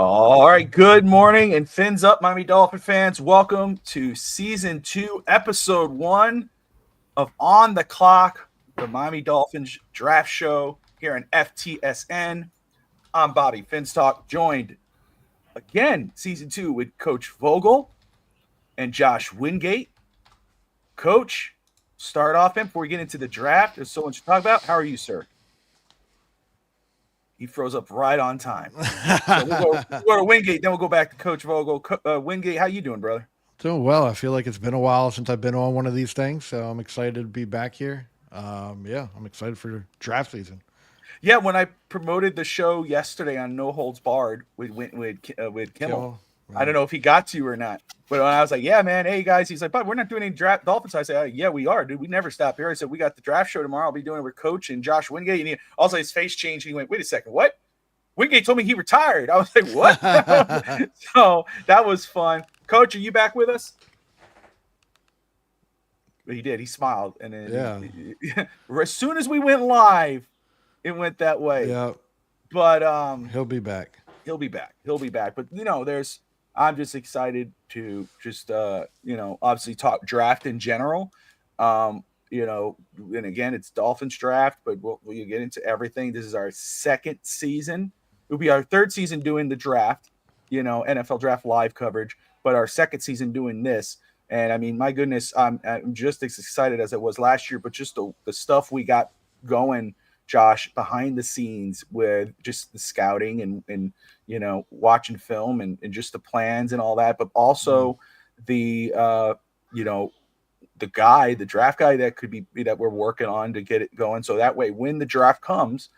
All right, good morning and fins up, Miami Dolphin fans. Welcome to Season 2, Episode 1 of On the Clock, the Miami Dolphins draft show here in FTSN. I'm Bobby Finstock, joined again, Season 2, with Coach Vogel and Josh Wingate. Coach, start off before we get into the draft. There's so much to talk about. How are you, sir? He froze up right on time. So we'll go to Wingate, then we'll go back to Coach Vogel. Wingate, how you doing, brother? Doing well. I feel like it's been a while since I've been on one of these things, so I'm excited to be back here. I'm excited for draft season. Yeah, when I promoted the show yesterday on No Holds Barred with Kimmel, I don't know if he got to you or not. But when I was like, "Yeah, man, hey guys," he's like, "But we're not doing any draft Dolphins." I said, "Yeah, we are, dude. We never stop here." I said, "We got the draft show tomorrow. I'll be doing it with Coach and Josh Wingate." And also his face changed. And he went, "Wait a second, what?" Wingate told me he retired. I was like, "What?" So that was fun. Coach, are you back with us? But he did. He smiled, and then as soon as we went live, it went that way. Yeah, But he'll be back. He'll be back. He'll be back. But I'm just excited to just obviously talk draft in general. And again, it's Dolphins draft, but we'll get into everything. This is our second season. It'll be our third season doing the draft, NFL draft live coverage, but our second season doing this. And I mean, my goodness, I'm just as excited as I was last year, but just the stuff we got going, Josh, behind the scenes with just the scouting and watching film and just the plans and all that, but also the the draft guy that we're working on to get it going. So that way, when the draft comes,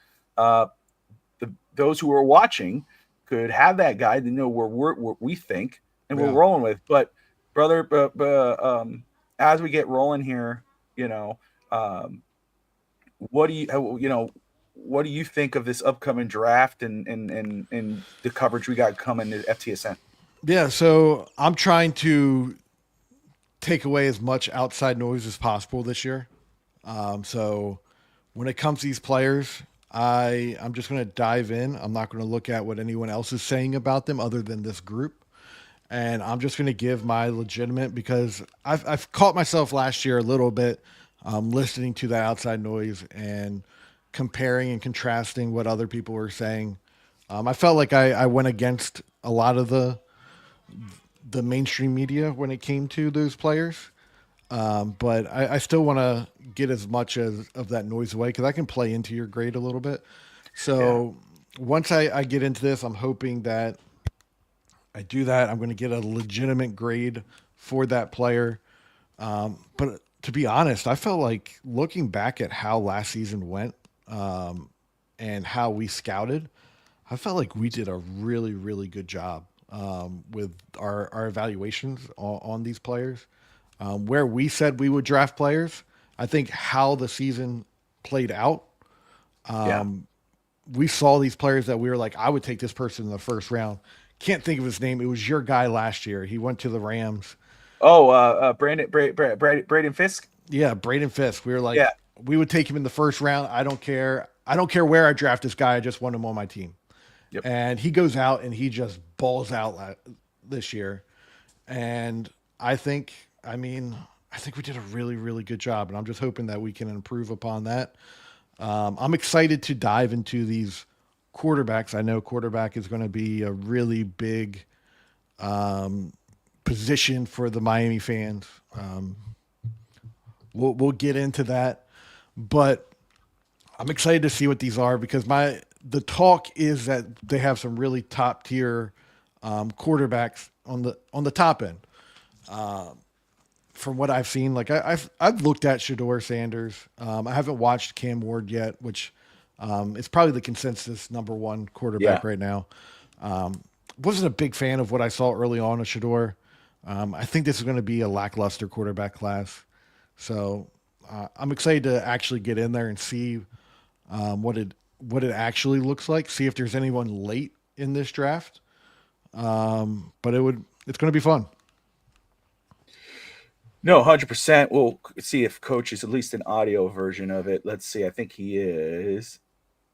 those who are watching could have that guy to know where we think and we're rolling with. But brother, as we get rolling here, what do what do you think of this upcoming draft and the coverage we got coming to FTSN? Yeah, so I'm trying to take away as much outside noise as possible this year. So when it comes to these players, I'm just going to dive in. I'm not going to look at what anyone else is saying about them other than this group. And I'm just going to give my legitimate, because I've caught myself last year a little bit listening to that outside noise and comparing and contrasting what other people were saying. I felt like I went against a lot of the mainstream media when it came to those players. But I still want to get as much of that noise away because I can play into your grade a little bit. So once I get into this, I'm hoping that I do that. I'm going to get a legitimate grade for that player. But to be honest, I felt like looking back at how last season went and how we scouted, I felt like we did a really, really good job with our evaluations on these players. Where we said we would draft players, I think how the season played out, we saw these players that we were like, I would take this person in the first round. Can't think of his name. It was your guy last year. He went to the Rams. Oh, Braden Fisk. Yeah, Braden Fisk. We were like, we would take him in the first round. I don't care. I don't care where I draft this guy. I just want him on my team. Yep. And he goes out and he just balls out this year. And I think we did a really, really good job. And I'm just hoping that we can improve upon that. I'm excited to dive into these quarterbacks. I know quarterback is going to be a really big position for the Miami fans. We'll get into that, but I'm excited to see what these are because the talk is that they have some really top tier quarterbacks on the top end. From what I've seen, like I've looked at Shador Sanders. I haven't watched Cam Ward yet, which is probably the consensus number one quarterback right now. Wasn't a big fan of what I saw early on of Shador. I think this is going to be a lackluster quarterback class. So I'm excited to actually get in there and see what it actually looks like. See if there's anyone late in this draft. But it's going to be fun. No, 100%. We'll see if Coach is at least an audio version of it. Let's see. I think he is.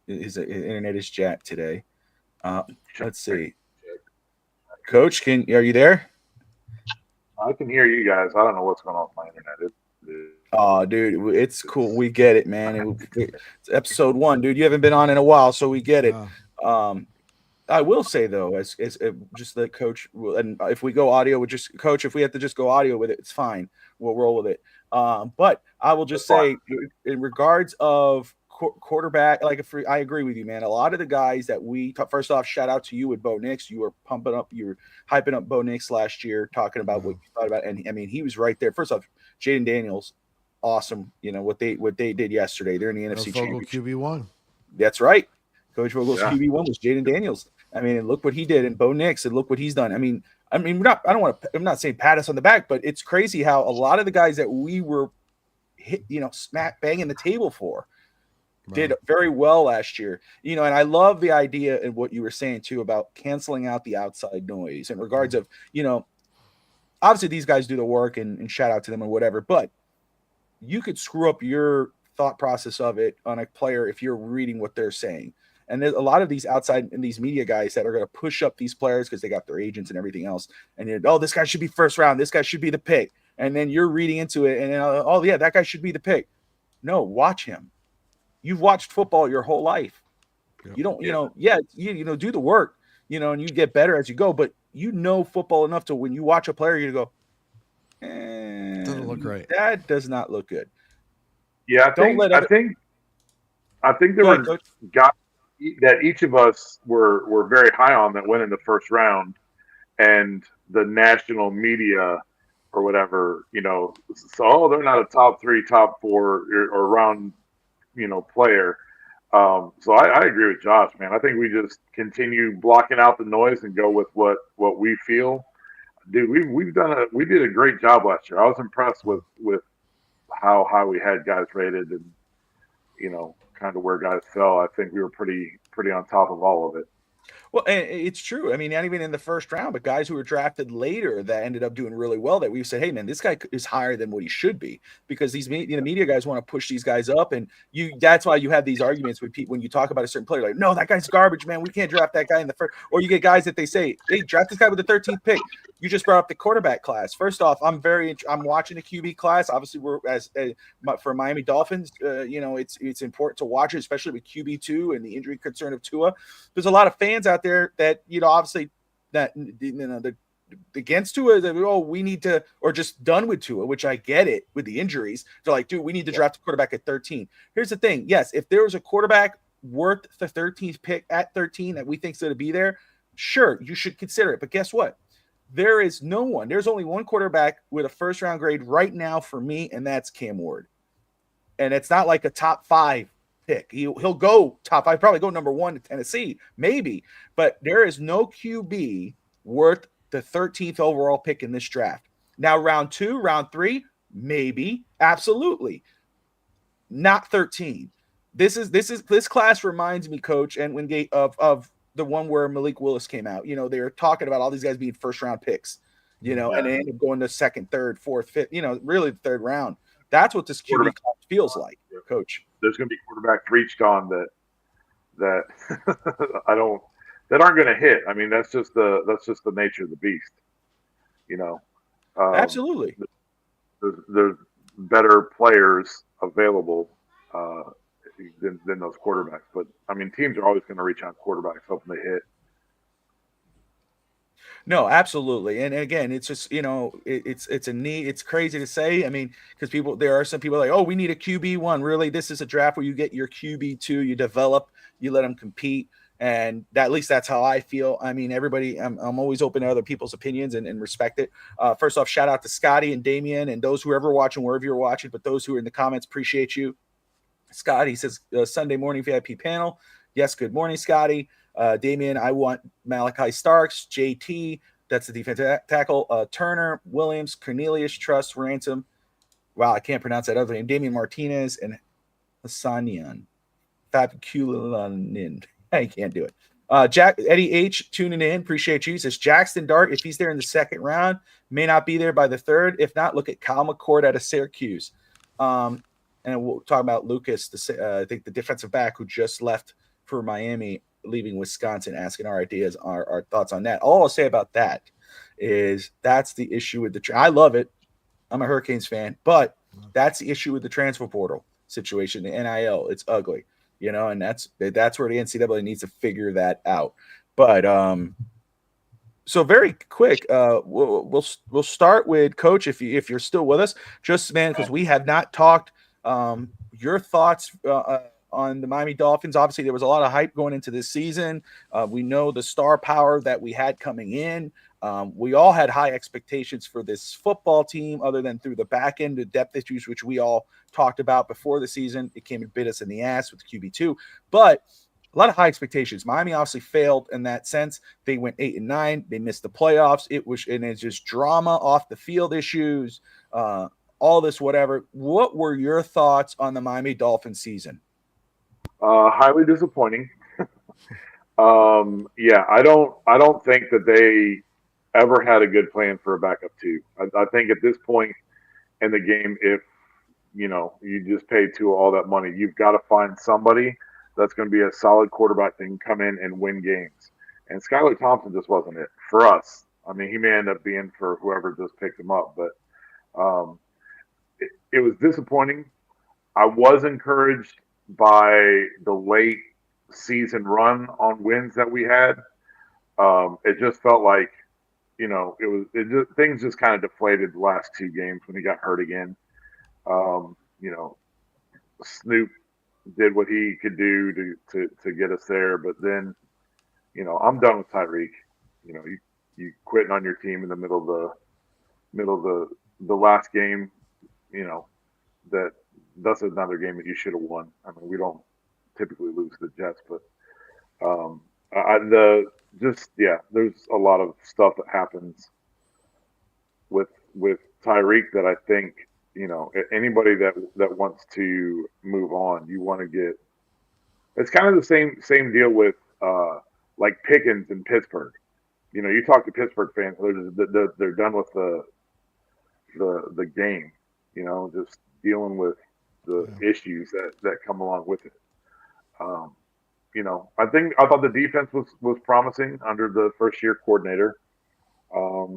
His internet is jacked today. Let's see. Coach, are you there? I can hear you guys. I don't know what's going on with my internet. Oh, dude, it's cool. We get it, man. It's episode 1, dude. You haven't been on in a while, so we get it. Uh, Um, I will say though, as just the coach, and if we go audio with just coach, if we have to just go audio with it, it's fine. We'll roll with it. But I will That's just fine. say, in regards of quarterback, like if I agree with you, man. A lot of the guys that first off, shout out to you with Bo Nix. You were hyping up Bo Nix last year, talking about what uh, you thought about, and I mean, he was right there. First off, Jaden Daniels, awesome. You know what they did yesterday. They're in the no NFC Fogel Championship. QB1. That's right. Coach Vogel's Yeah. QB1 was Jaden Daniels. I mean, and look what he did, and Bo Nix, and look what he's done. We're not. I don't want to. I'm not saying pat us on the back, but it's crazy how a lot of the guys that we were smack banging the table for did very well last year. And I love the idea and what you were saying too about canceling out the outside noise in regards of obviously these guys do the work and shout out to them or whatever, but you could screw up your thought process of it on a player if you're reading what they're saying. And there's a lot of these outside and these media guys that are going to push up these players because they got their agents and everything else. And this guy should be first round. This guy should be the pick. And then you're reading into it and oh yeah, that guy should be the pick. No, watch him. You've watched football your whole life. Yep. You don't, do the work, and you get better as you go. But football enough to when you watch a player, you go, Doesn't look right. That does not look good. Yeah, I think there Go ahead, were Coach. guys that each of us were very high on that went in the first round, and the national media or whatever, so they're not a top 3, top 4 or round, player. So I agree with Josh, man. I think we just continue blocking out the noise and go with what we feel. Dude, we did a great job last year. I was impressed with how high we had guys rated and kind of where guys fell. I think we were pretty on top of all of it. Well, and it's true. I mean, not even in the first round, but guys who were drafted later that ended up doing really well that we said, hey, man, this guy is higher than what he should be because these media guys want to push these guys up. And that's why you have these arguments with people when you talk about a certain player, like, no, that guy's garbage, man. We can't draft that guy in the first. Or you get guys that they say, hey, draft this guy with the 13th pick. You just brought up the quarterback class. First off, I'm watching the QB class. Obviously, we're for Miami Dolphins. It's important to watch it, especially with QB2 and the injury concern of Tua. There's a lot of fans out there that obviously that the against Tua that we need to or just done with Tua, which I get it with the injuries. They're like, dude, we need to draft a quarterback at 13. Here's the thing. Yes, if there was a quarterback worth the 13th pick at 13 that we think's going to be there, sure, you should consider it. But guess what? There is no one. There's only one quarterback with a first round grade right now for me, and that's Cam Ward. And it's not like a top 5 pick. He'll go top 5, probably go number 1 to Tennessee, maybe. But there is no QB worth the 13th overall pick in this draft. Now, round 2, round 3, maybe, absolutely. Not 13. This class reminds me, Coach, and Wingate of the one where Malik Willis came out. They were talking about all these guys being first round picks, and they end up going to second, third, fourth, fifth, really the third round. That's what this QB class feels like, Coach. There's going to be quarterbacks reached on that that aren't going to hit. I mean, that's just the nature of the beast. Absolutely. There's better players available than those quarterbacks. But I mean, teams are always going to reach on quarterbacks hoping they hit. No, absolutely. And again, it's just, it's a need. It's crazy to say. I mean, because there are some people like, oh, we need a QB1. Really, this is a draft where you get your QB2, you develop, you let them compete. And at least that's how I feel. I mean, everybody, I'm always open to other people's opinions and respect it. First off, shout out to Scotty and Damien and those who are ever watching, wherever you're watching, but those who are in the comments, appreciate you. Scotty says, Sunday morning VIP panel. Yes, good morning, Scotty. Damien, I want Malachi Starks, JT, that's the defensive tackle, Turner, Williams, Cornelius, Truss, Ransom. Wow, I can't pronounce that other name. Damian Martinez and Hassanian. Fabculanin. I can't do it. Eddie H tuning in. Appreciate you. He says Jackson Dart, if he's there in the second round, may not be there by the third. If not, look at Kyle McCord out of Syracuse. And we'll talk about Lucas, I think the defensive back who just left for Miami. leaving Wisconsin, asking our ideas, our thoughts on that. All I'll say about that is that's the issue with I love it. I'm a Hurricanes fan, but that's the issue with the transfer portal situation, the NIL. It's ugly, and that's where the NCAA needs to figure that out. But so very quick, we'll start with Coach if you're still with us, just man, because we have not talked. Your thoughts on the Miami Dolphins? Obviously, there was a lot of hype going into this season. We know the star power that we had coming in. We all had high expectations for this football team, other than through the back end, the depth issues, which we all talked about before the season. It came and bit us in the ass with QB2, but a lot of high expectations. Miami obviously failed in that sense. They went 8-9. They missed the playoffs. It's just drama off the field issues, all this, whatever. What were your thoughts on the Miami Dolphins season? Highly disappointing. Yeah, I don't think that they ever had a good plan for a backup two. I think at this point in the game, if you just paid Tua all that money, you've got to find somebody that's going to be a solid quarterback that can come in and win games. And Skylar Thompson just wasn't it for us. I mean, he may end up being for whoever just picked him up, but it was disappointing. I was encouraged by the late season run on wins that we had. It just felt like, things just kind of deflated the last two games when he got hurt again. Snoop did what he could do to get us there, but then, I'm done with Tyreek. You quitting on your team in the middle of the last game. That's another game that you should have won. I mean, we don't typically lose to the Jets, but there's a lot of stuff that happens with Tyreek that I think, anybody that wants to move on, you want to get. It's kind of the same deal with like Pickens in Pittsburgh. You talk to Pittsburgh fans, they're done with the game. Just dealing with the issues that come along with it. I thought the defense was promising under the first year coordinator.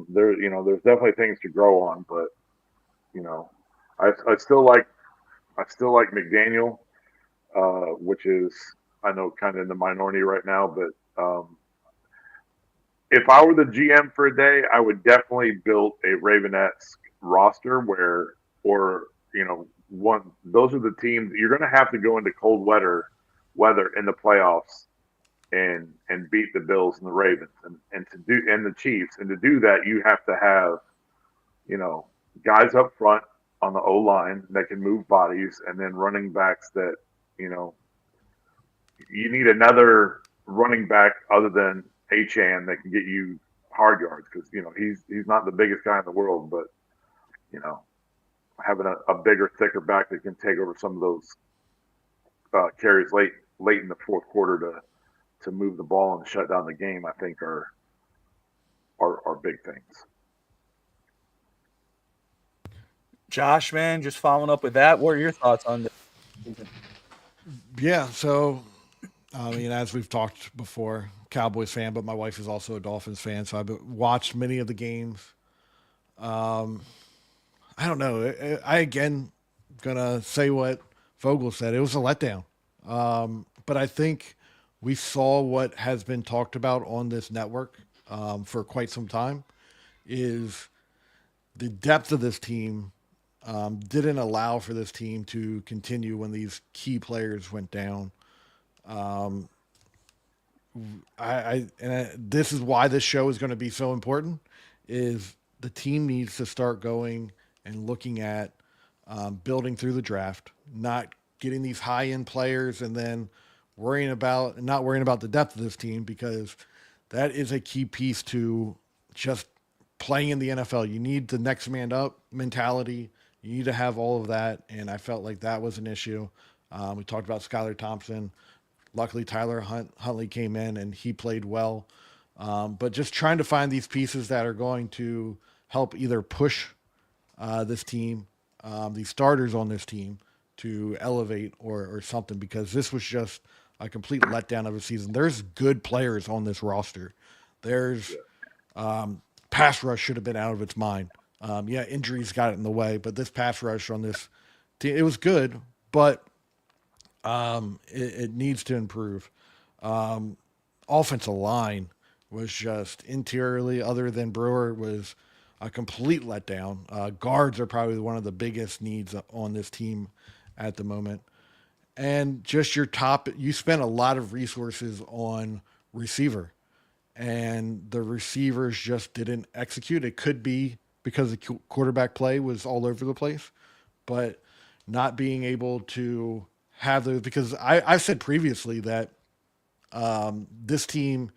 There's definitely things to grow on, but I still like McDaniel, which is, I know, kind of in the minority right now, but if I were the GM for a day, I would definitely build a Raven-esque roster those are the teams you're going to have to go into cold weather in the playoffs and beat the Bills and the Ravens and the Chiefs. And to do that, you have to have, guys up front on the O-line that can move bodies, and then running backs that, you need another running back other than Achane that can get you hard yards, because, he's not the biggest guy in the world, but, having a bigger, thicker back that can take over some of those carries late in the fourth quarter to move the ball and shut down the game, I think are big things. Josh, man, just following up with that, what are your thoughts on this? Yeah, so I mean, as we've talked before, Cowboys fan, but my wife is also a Dolphins fan, so I've watched many of the games. I don't know. I again gonna say what Vogel said. It was a letdown. But I think we saw what has been talked about on this network for quite some time, is the depth of this team didn't allow for this team to continue when these key players went down. This is why this show is going to be so important. Is the team needs to start going and looking at building through the draft, not getting these high-end players and then not worrying about the depth of this team, because that is a key piece to just playing in the NFL. You need the next man up mentality. You need to have all of that, and I felt like that was an issue. We talked about Skylar Thompson. Luckily, Tyler Huntley came in, and he played well. But just trying to find these pieces that are going to help either push this team, these starters on this team, to elevate or something, because this was just a complete letdown of a season. There's good players on this roster. There's pass rush should have been out of its mind. Yeah, injuries got it in the way, but this pass rush on this team, it was good, but it needs to improve. Offensive line was just interiorly, other than Brewer, was a complete letdown. Guards are probably one of the biggest needs on this team at the moment. And just your top, you spent a lot of resources on receiver, and the receivers just didn't execute. It could be because the quarterback play was all over the place, but not being able to have those, because I've said previously that this team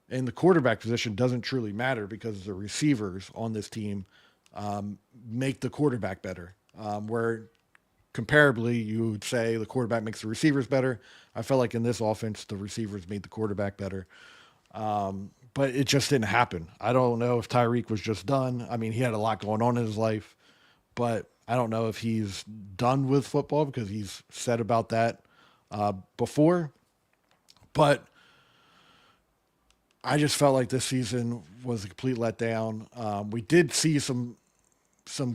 in the quarterback position doesn't truly matter because the receivers on this team make the quarterback better. Where comparably, you would say the quarterback makes the receivers better. I felt like in this offense, the receivers made the quarterback better. But it just didn't happen. I don't know if Tyreek was just done. I mean, he had a lot going on in his life, but I don't know if he's done with football because he's said about that before. But I just felt like this season was a complete letdown. We did see some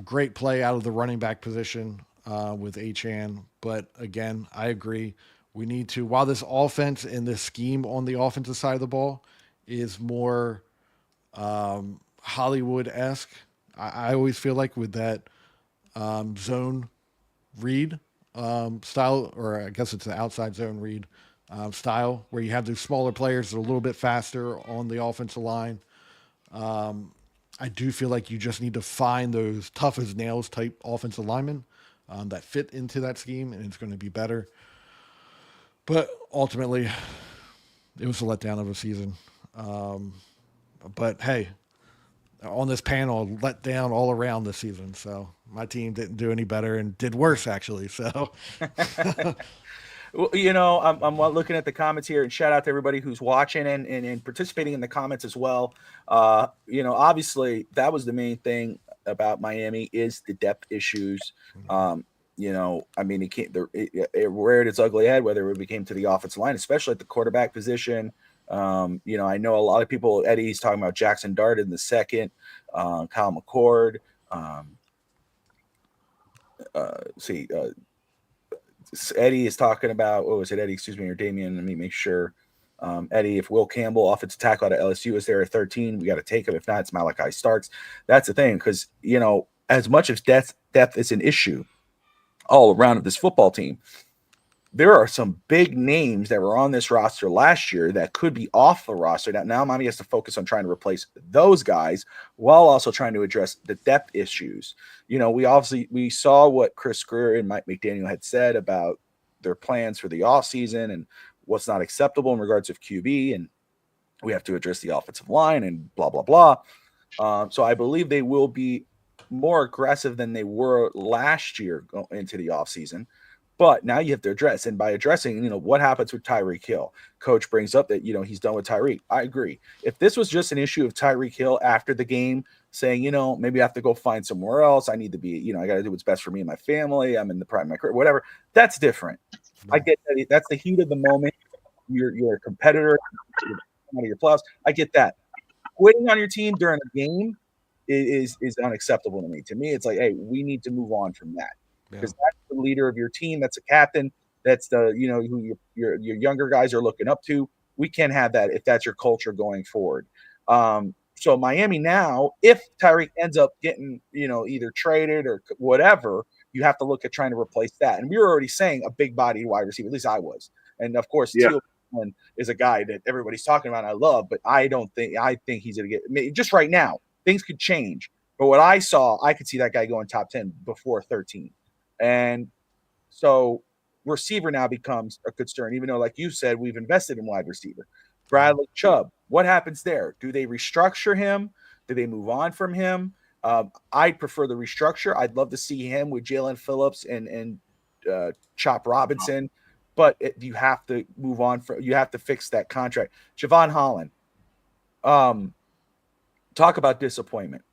great play out of the running back position with Achan, but again, I agree. We need to, while this offense and this scheme on the offensive side of the ball is more Hollywood esque, I always feel like with that zone read style, or I guess it's an outside zone read style, where you have these smaller players that are a little bit faster on the offensive line. I do feel like you just need to find those tough as nails type offensive linemen that fit into that scheme, and it's going to be better. But ultimately, it was a letdown of a season. But hey, on this panel, let down all around this season. So my team didn't do any better and did worse, actually. So. Well, I'm looking at the comments here, and shout out to everybody who's watching and participating in the comments as well. Obviously that was the main thing about Miami is the depth issues. I mean, it reared its ugly head, whether it became to the offensive line, especially at the quarterback position. I know a lot of people, Eddie's talking about Jackson Dart in the second, Kyle McCord. Eddie is talking about, what was it, Eddie? Excuse me, or Damien? Let me make sure. Eddie, if Will Campbell, offensive tackle out of LSU, is there at 13, we got to take him. If not, it's Malachi Starks. That's the thing, because, as much as depth is an issue all around of this football team, there are some big names that were on this roster last year that could be off the roster. Now Miami has to focus on trying to replace those guys while also trying to address the depth issues. We saw what Chris Greer and Mike McDaniel had said about their plans for the offseason and what's not acceptable in regards of QB, and we have to address the offensive line and blah, blah, blah. So I believe they will be more aggressive than they were last year into the offseason. But now you have to address, and by addressing, what happens with Tyreek Hill? Coach brings up that, he's done with Tyreek. I agree. If this was just an issue of Tyreek Hill after the game saying, maybe I have to go find somewhere else. I need to be, I got to do what's best for me and my family. I'm in the prime of my career, whatever. That's different. I get that. That's the heat of the moment. You're a competitor. You're one of your playoffs. I get that. Quitting on your team during a game is unacceptable to me. To me, it's like, hey, we need to move on from that. Because that's the leader of your team. That's a captain. That's the, who your younger guys are looking up to. We can't have that if that's your culture going forward. So Miami now, if Tyreek ends up getting, either traded or whatever, you have to look at trying to replace that. And we were already saying a big body wide receiver. At least I was. And of course, Teal is a guy that everybody's talking about and I love, but I think he's going to get, just right now, things could change. But what I saw, I could see that guy going top 10 before 13. And so receiver now becomes a concern, even though, like you said, we've invested in wide receiver. Bradley Chubb, what happens there? Do they restructure him? Do they move on from him? I'd prefer the restructure. I'd love to see him with Jalen Phillips and Chop Robinson, but you have to move on. You have to fix that contract. Javon Holland, talk about disappointment.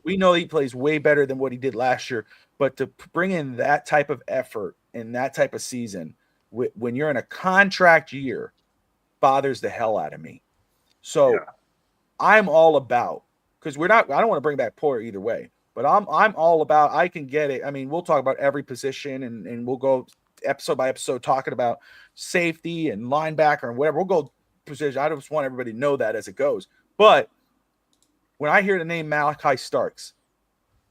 We know he plays way better than what he did last year, but to bring in that type of effort in that type of season when you're in a contract year bothers the hell out of me. So I'm all about, because I don't want to bring back Poyer either way, but I'm all about, I can get it. I mean, we'll talk about every position and we'll go episode by episode talking about safety and linebacker and whatever. We'll go position. I just want everybody to know that as it goes. But when I hear the name Malachi Starks,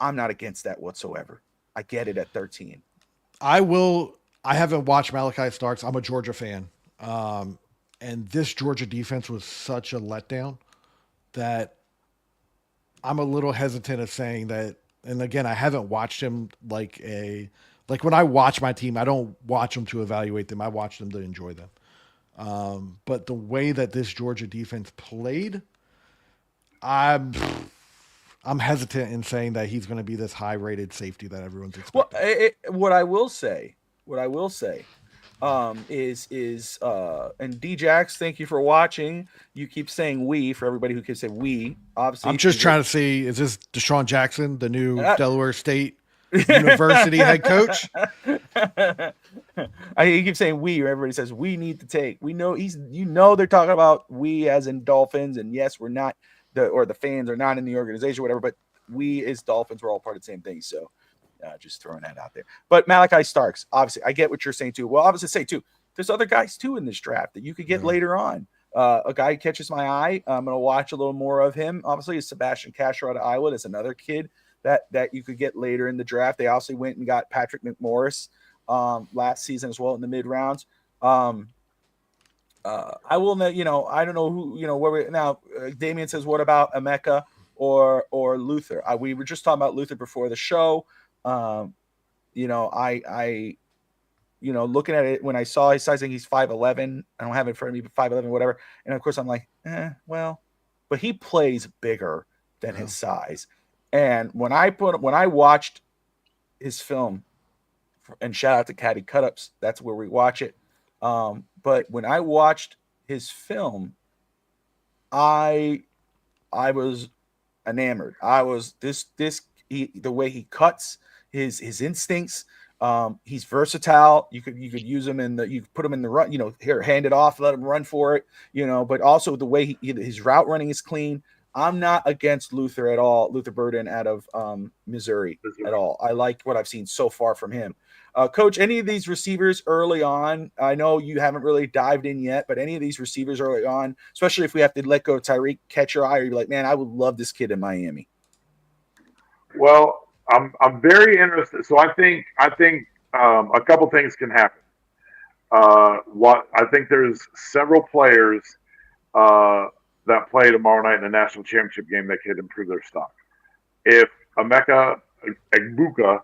I'm not against that whatsoever. I get it at 13. I haven't watched Malachi Starks. I'm a Georgia fan. And this Georgia defense was such a letdown that I'm a little hesitant of saying that. And again, I haven't watched him like when I watch my team, I don't watch them to evaluate them. I watch them to enjoy them. But the way that this Georgia defense played, I'm hesitant in saying that he's going to be this high-rated safety that everyone's expecting. Well, what I will say, is and Djax, thank you for watching. You keep saying we for everybody who can say we. Obviously, I'm just trying to see, is this Deshaun Jackson, the new Delaware State University head coach? He keeps saying we, or everybody says we need to take. We know they're talking about we as in Dolphins, and yes, we're not the fans are not in the organization, whatever, but we as Dolphins, we're all part of the same thing. So just throwing that out there. But Malachi Starks, obviously, I get what you're saying too. Well, obviously say too, there's other guys too in this draft that you could get later on. A guy who catches my eye, I'm going to watch a little more of him. Obviously, is Sebastian Castro out of Iowa. That's another kid that you could get later in the draft. They also went and got Patrick McMorris last season as well in the mid rounds. I will know, I don't know who, where we now. Damian says, what about Emeka or Luther? We were just talking about Luther before the show. Looking at it, when I saw his size, I think he's 5'11". I don't have it in front of me, but 5'11", whatever. And of course, I'm like, well, but he plays bigger than his size. And when I watched his film, and shout out to Caddy Cutups, that's where we watch it. But when I watched his film, I was enamored. I was the way he cuts, his instincts. He's versatile. You could use him you could put him in the run, here, hand it off, let him run for it, but also the way his route running is clean. I'm not against Luther at all. Luther Burden out of Missouri at all. I like what I've seen so far from him. Coach, any of these receivers early on, I know you haven't really dived in yet, but any of these receivers early on, especially if we have to let go of Tyreek, catch your eye, or you're like, man, I would love this kid in Miami. Well, I'm very interested. So I think a couple things can happen. I think there's several players that play tomorrow night in the national championship game that could improve their stock. If Emeka Egbuka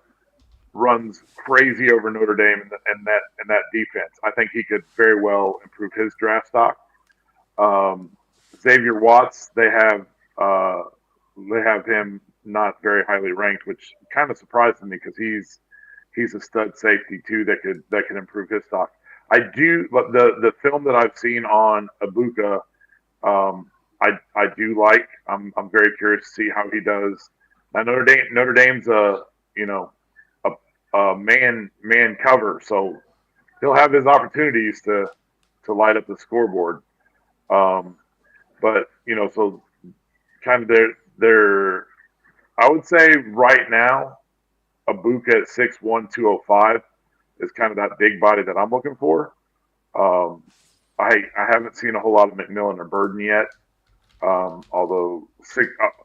runs crazy over Notre Dame and that defense, I think he could very well improve his draft stock. Xavier Watts, they have him not very highly ranked, which kind of surprised me because he's a stud safety too that could improve his stock. I do, but the film that I've seen on Egbuka, I do like. I'm very curious to see how he does. Now Notre Dame's a man cover, so he'll have his opportunities to light up the scoreboard. But so kind of they're I would say right now, Egbuka at 6'1", 205 is kind of that big body that I'm looking for. I haven't seen a whole lot of McMillan or Burden yet. Although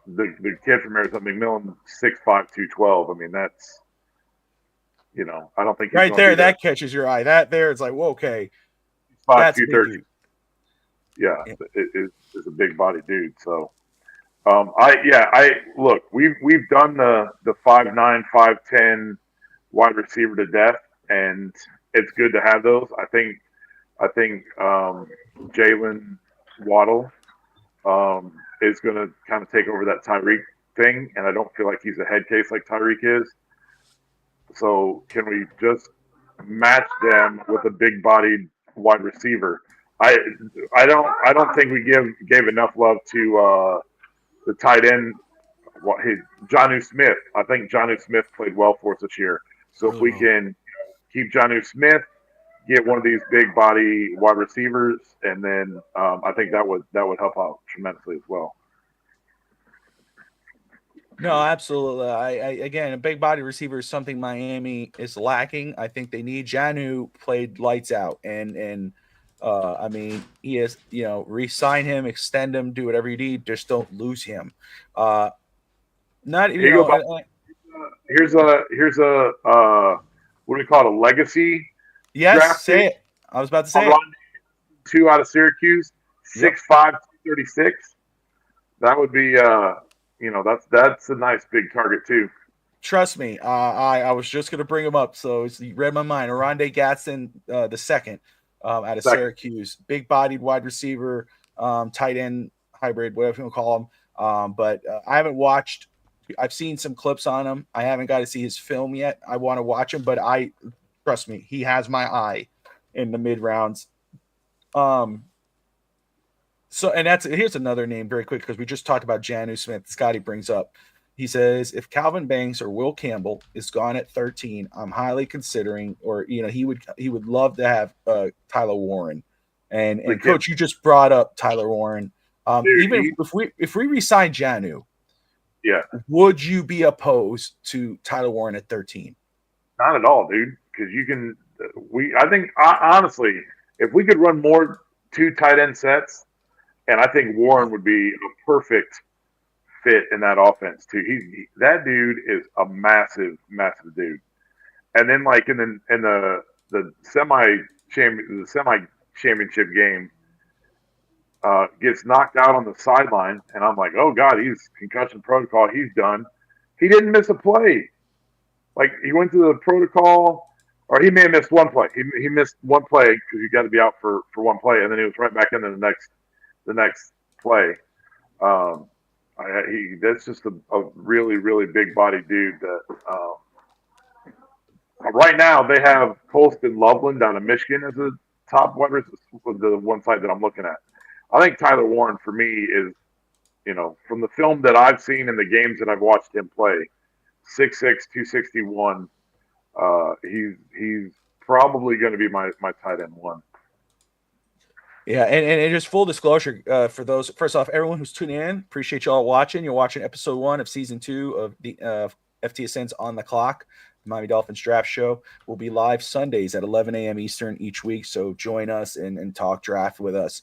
the kid from Arizona, McMillan, 6'5", 212. I mean, that's I don't think he's right there. That catches your eye. That there, it's like, whoa, okay, 5', 230. Yeah, it is a big body dude. So, look, we've done the 5'9", 5'10" wide receiver to death, and it's good to have those. I think Jalen Waddle is going to kind of take over that Tyreek thing, and I don't feel like he's a head case like Tyreek is. So can we just match them with a big-bodied wide receiver? I don't think we gave enough love to the tight end. Jonnu Smith. I think Jonnu Smith played well for us this year. So if we can keep Jonnu Smith, get one of these big body wide receivers, and then I think that would help out tremendously as well. No, absolutely. I again, a big body receiver is something Miami is lacking. I think they need. Janu played lights out, and I mean, he is, re-sign him, extend him, do whatever you need. Just don't lose him. Uh, not Here you go. Here's a what do we call it? A legacy yes, draft say pick. it. I was about to say it. Rondé, 2 out of Syracuse, Yep. 6'5", 236. That would be that's a nice big target too. Trust me, I was just going to bring him up, so you read my mind. Arande Gatson, the second, out of Second. Syracuse, big-bodied wide receiver, tight end hybrid, whatever you want to call him. But I haven't watched. I've seen some clips on him. I haven't got to see his film yet. I want to watch him, but trust me, he has my eye in the mid rounds. So, and here's another name very quick because we just talked about Janu Smith. Scotty brings up. He says if Calvin Banks or Will Campbell is gone at 13, I'm highly considering, or he would love to have Tyler Warren. And Coach, you just brought up Tyler Warren. Dude, even if we resign Janu, yeah, would you be opposed to Tyler Warren at 13? Not at all, dude. Because I think honestly, if we could run more 2 tight end sets, and I think Warren would be a perfect fit in that offense too. That dude is a massive, massive dude. And then like in the semi championship game, gets knocked out on the sideline, and I'm like, oh god, he's concussion protocol. He's done. He didn't miss a play. Like he went through the protocol, or he may have missed one play. He missed one play because you got to be out for one play, and then he was right back into the next play. That's just a really, really big body dude that right now they have Colston Loveland down in Michigan as a top wide receiver, the one side that I'm looking at. I think Tyler Warren for me is, from the film that I've seen and the games that I've watched him play, 6'6", 261. He's probably going to be my tight end one. Yeah, and just full disclosure for those, first off, everyone who's tuning in, appreciate y'all watching. You're watching episode 1 of season 2 of the FTSN's On the Clock, Miami Dolphins Draft Show. Will be live Sundays at 11 a.m. Eastern each week, so join us and talk draft with us.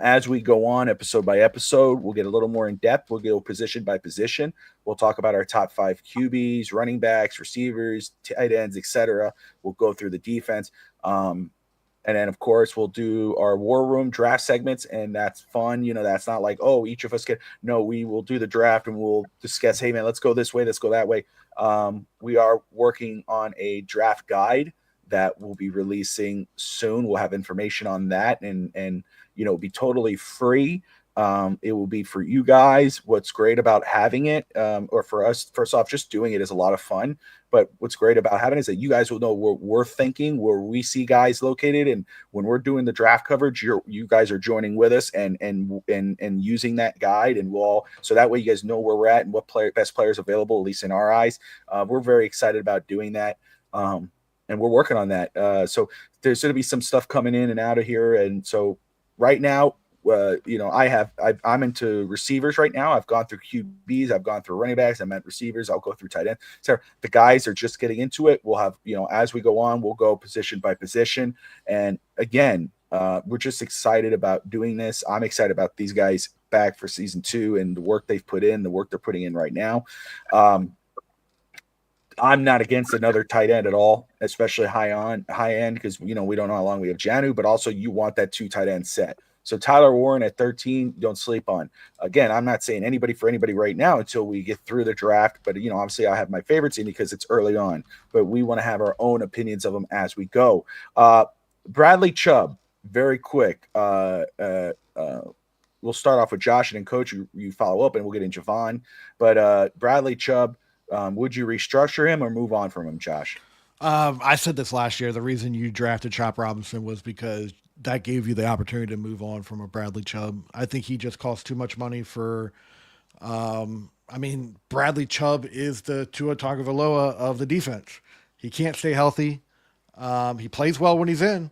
As we go on episode by episode, we'll get a little more in depth. We'll go position by position. We'll talk about our top 5 QBs, running backs, receivers, tight ends, etc. We'll go through the defense. And then, of course, we'll do our war room draft segments, and that's fun. That's not like, oh, each of us we will do the draft and we'll discuss, hey, man, let's go this way, let's go that way. We are working on a draft guide that we'll be releasing soon. We'll have information on that, and it'll be totally free. It will be for you guys. What's great about having it, or for us, first off, just doing it is a lot of fun. But what's great about having it is that you guys will know where we're thinking, where we see guys located, and when we're doing the draft coverage, you guys are joining with us and using that guide, and so that way you guys know where we're at and what best players available, at least in our eyes. We're very excited about doing that, and we're working on that. So there's going to be some stuff coming in and out of here, and so right now. I'm into receivers right now. I've gone through QBs, I've gone through running backs, I'm at receivers, I'll go through tight end. So the guys are just getting into it. We'll have, as we go on, we'll go position by position. And again, we're just excited about doing this. I'm excited about these guys back for season 2 and the work they've put in, the work they're putting in right now. I'm not against another tight end at all, especially high end, because we don't know how long we have Janu, but also you want that 2 tight end set. So Tyler Warren at 13, don't sleep on. Again, I'm not saying anybody for anybody right now until we get through the draft, but obviously I have my favorites in because it's early on, but we want to have our own opinions of them as we go. Bradley Chubb, very quick. We'll start off with Josh and then Coach, you follow up and we'll get in Javon. But Bradley Chubb, would you restructure him or move on from him, Josh? I said this last year. The reason you drafted Chop Robinson was because that gave you the opportunity to move on from a Bradley Chubb. I think he just costs too much money for. Bradley Chubb is the Tua Tagovailoa of the defense. He can't stay healthy. He plays well when he's in,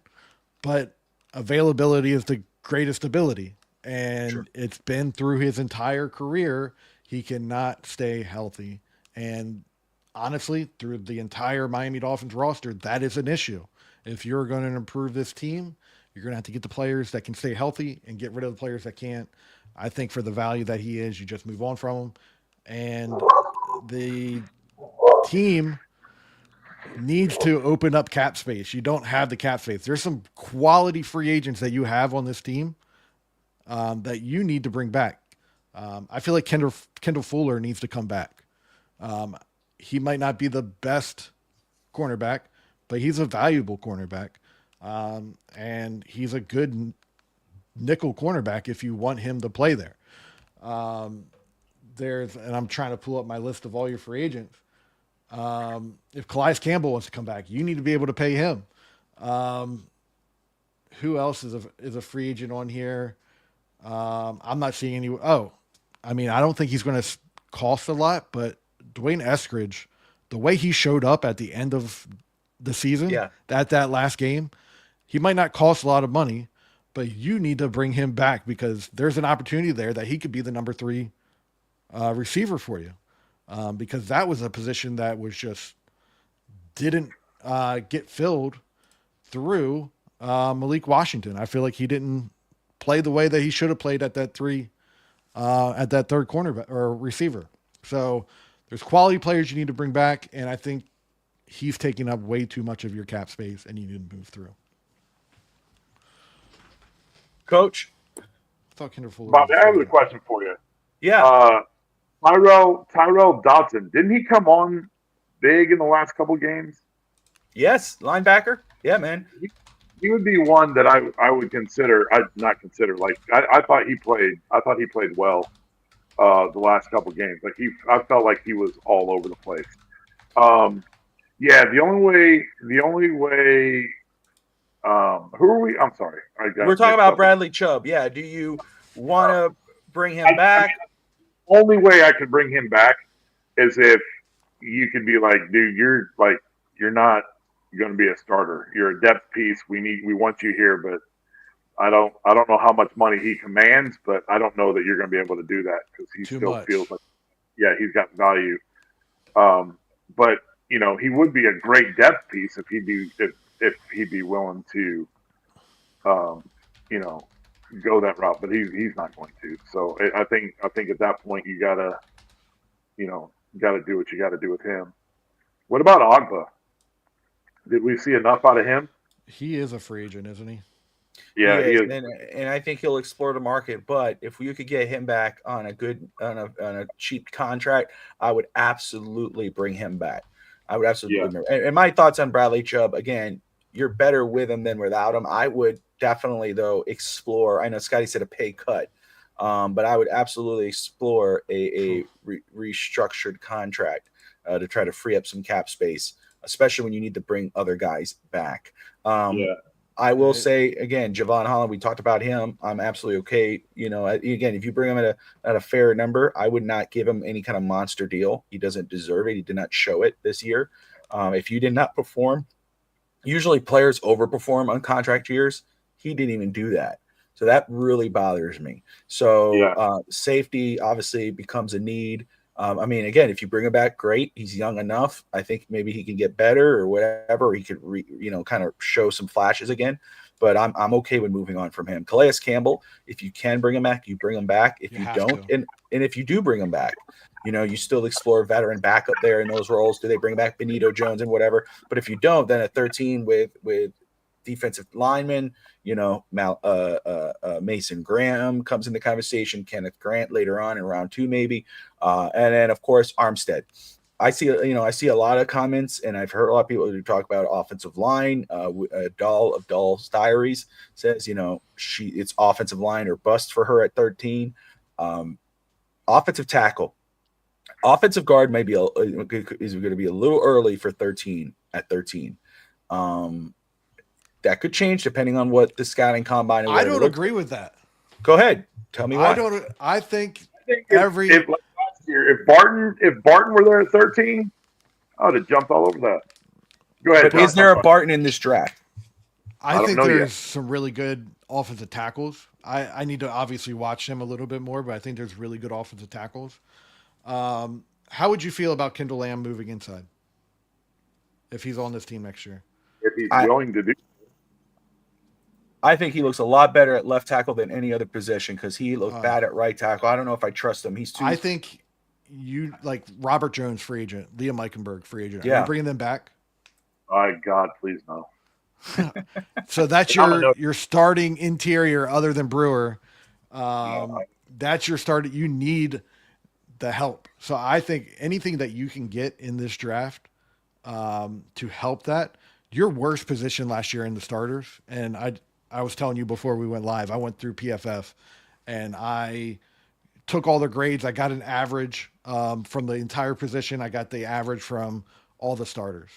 but availability is the greatest ability. And Sure. it's been through his entire career. He cannot stay healthy. And honestly, through the entire Miami Dolphins roster, that is an issue. If you're going to improve this team, you're going to have to get the players that can stay healthy and get rid of the players that can't. I think for the value that he is, you just move on from him. And the team needs to open up cap space. You don't have the cap space. There's some quality free agents that you have on this team that you need to bring back. I feel like Kendall Fuller needs to come back. He might not be the best cornerback, but he's a valuable cornerback. And he's a good nickel cornerback if you want him to play there. And I'm trying to pull up my list of all your free agents. If Calais Campbell wants to come back, you need to be able to pay him. Who else is a free agent on here? I'm not seeing any. I don't think he's going to cost a lot, but Dwayne Eskridge, the way he showed up at the end of the season, that last game, he might not cost a lot of money, but you need to bring him back because there's an opportunity there that he could be the number 3 receiver for you. Because that was a position that was just didn't get filled through Malik Washington. I feel like he didn't play the way that he should have played at that 3, at that third corner or receiver. So there's quality players you need to bring back, and I think he's taking up way too much of your cap space, and you need to move through. Coach? I thought Kendall Fuller. Bobby, I have a question for you. Yeah. Tyrell Dodson, didn't he come on big in the last couple games? Yes, linebacker. Yeah, man. He would be one that I would consider. I'd not consider. Like I thought he played. I thought he played well the last couple games. Like I felt like he was all over the place. Yeah. The only way. Who are we? I'm sorry. We're talking about Bradley Chubb. Yeah. Do you want to bring him back? Only way I could bring him back is if you could be like, dude, you're not going to be a starter. You're a depth piece. We want you here, but I don't know how much money he commands, but I don't know that you're going to be able to do that because he still feels like, he's got value. But he would be a great depth piece if he'd be willing to, go that route, but he's not going to. So I think at that point you gotta do what you got to do with him. What about Ogba? Did we see enough out of him? He is a free agent, isn't he? Yeah, he is. And I think he'll explore the market. But if you could get him back on a cheap contract, I would absolutely bring him back. I would absolutely. Yeah. And my thoughts on Bradley Chubb, again, you're better with him than without him. I would definitely, though, explore. I know Scotty said a pay cut, but I would absolutely explore a restructured contract to try to free up some cap space, especially when you need to bring other guys back. I will say, again, Javon Holland, we talked about him. I'm absolutely okay. Again, if you bring him at a fair number, I would not give him any kind of monster deal. He doesn't deserve it. He did not show it this year. If you did not perform, usually players overperform on contract years. He didn't even do that. So that really bothers me. So safety obviously becomes a need. Again, if you bring him back, great. He's young enough. I think maybe he can get better or whatever. Or he could, kind of show some flashes again. But I'm okay with moving on from him. Calais Campbell, if you can bring him back, you bring him back. If you don't, and if you do bring him back, you still explore veteran backup there in those roles. Do they bring back Benito Jones and whatever? But if you don't, then at 13 with defensive linemen, Mason Graham comes in the conversation, Kenneth Grant later on in round 2, maybe. And then of course, Armstead. I see a lot of comments, and I've heard a lot of people who talk about offensive line. Doll of Doll's Diaries says, it's offensive line or bust for her at 13. Offensive tackle, offensive guard is going to be a little early for 13 at 13. That could change depending on what the scouting combine. I don't agree with that. Go ahead, tell me why. I think if last year, if Barton were there at 13, I would have jumped all over that. Go ahead, But Tom. is there a Barton in this draft? I I don't think know there's yet. some really good offensive tackles. I need to obviously watch him a little bit more, but I think there's really good offensive tackles. How would you feel about Kendall Lamb moving inside if he's on this team next year? If he's I, willing to do, I think he looks a lot better at left tackle than any other position because he looked Uh, bad at right tackle. I don't know if I trust him. He's too. I think you like Robert Jones, free agent, Liam Eichenberg, free agent. Are you Yeah. bringing them back? my God, please no. So that's I'm a no. your starting interior other than Brewer. No, That's your start. You need the help. So I think anything that you can get in this draft to help that. Your worst position last year in the starters, and I was telling you before we went live, I went through PFF and I took all the grades. I got an average from the entire position. I got the average from all the starters.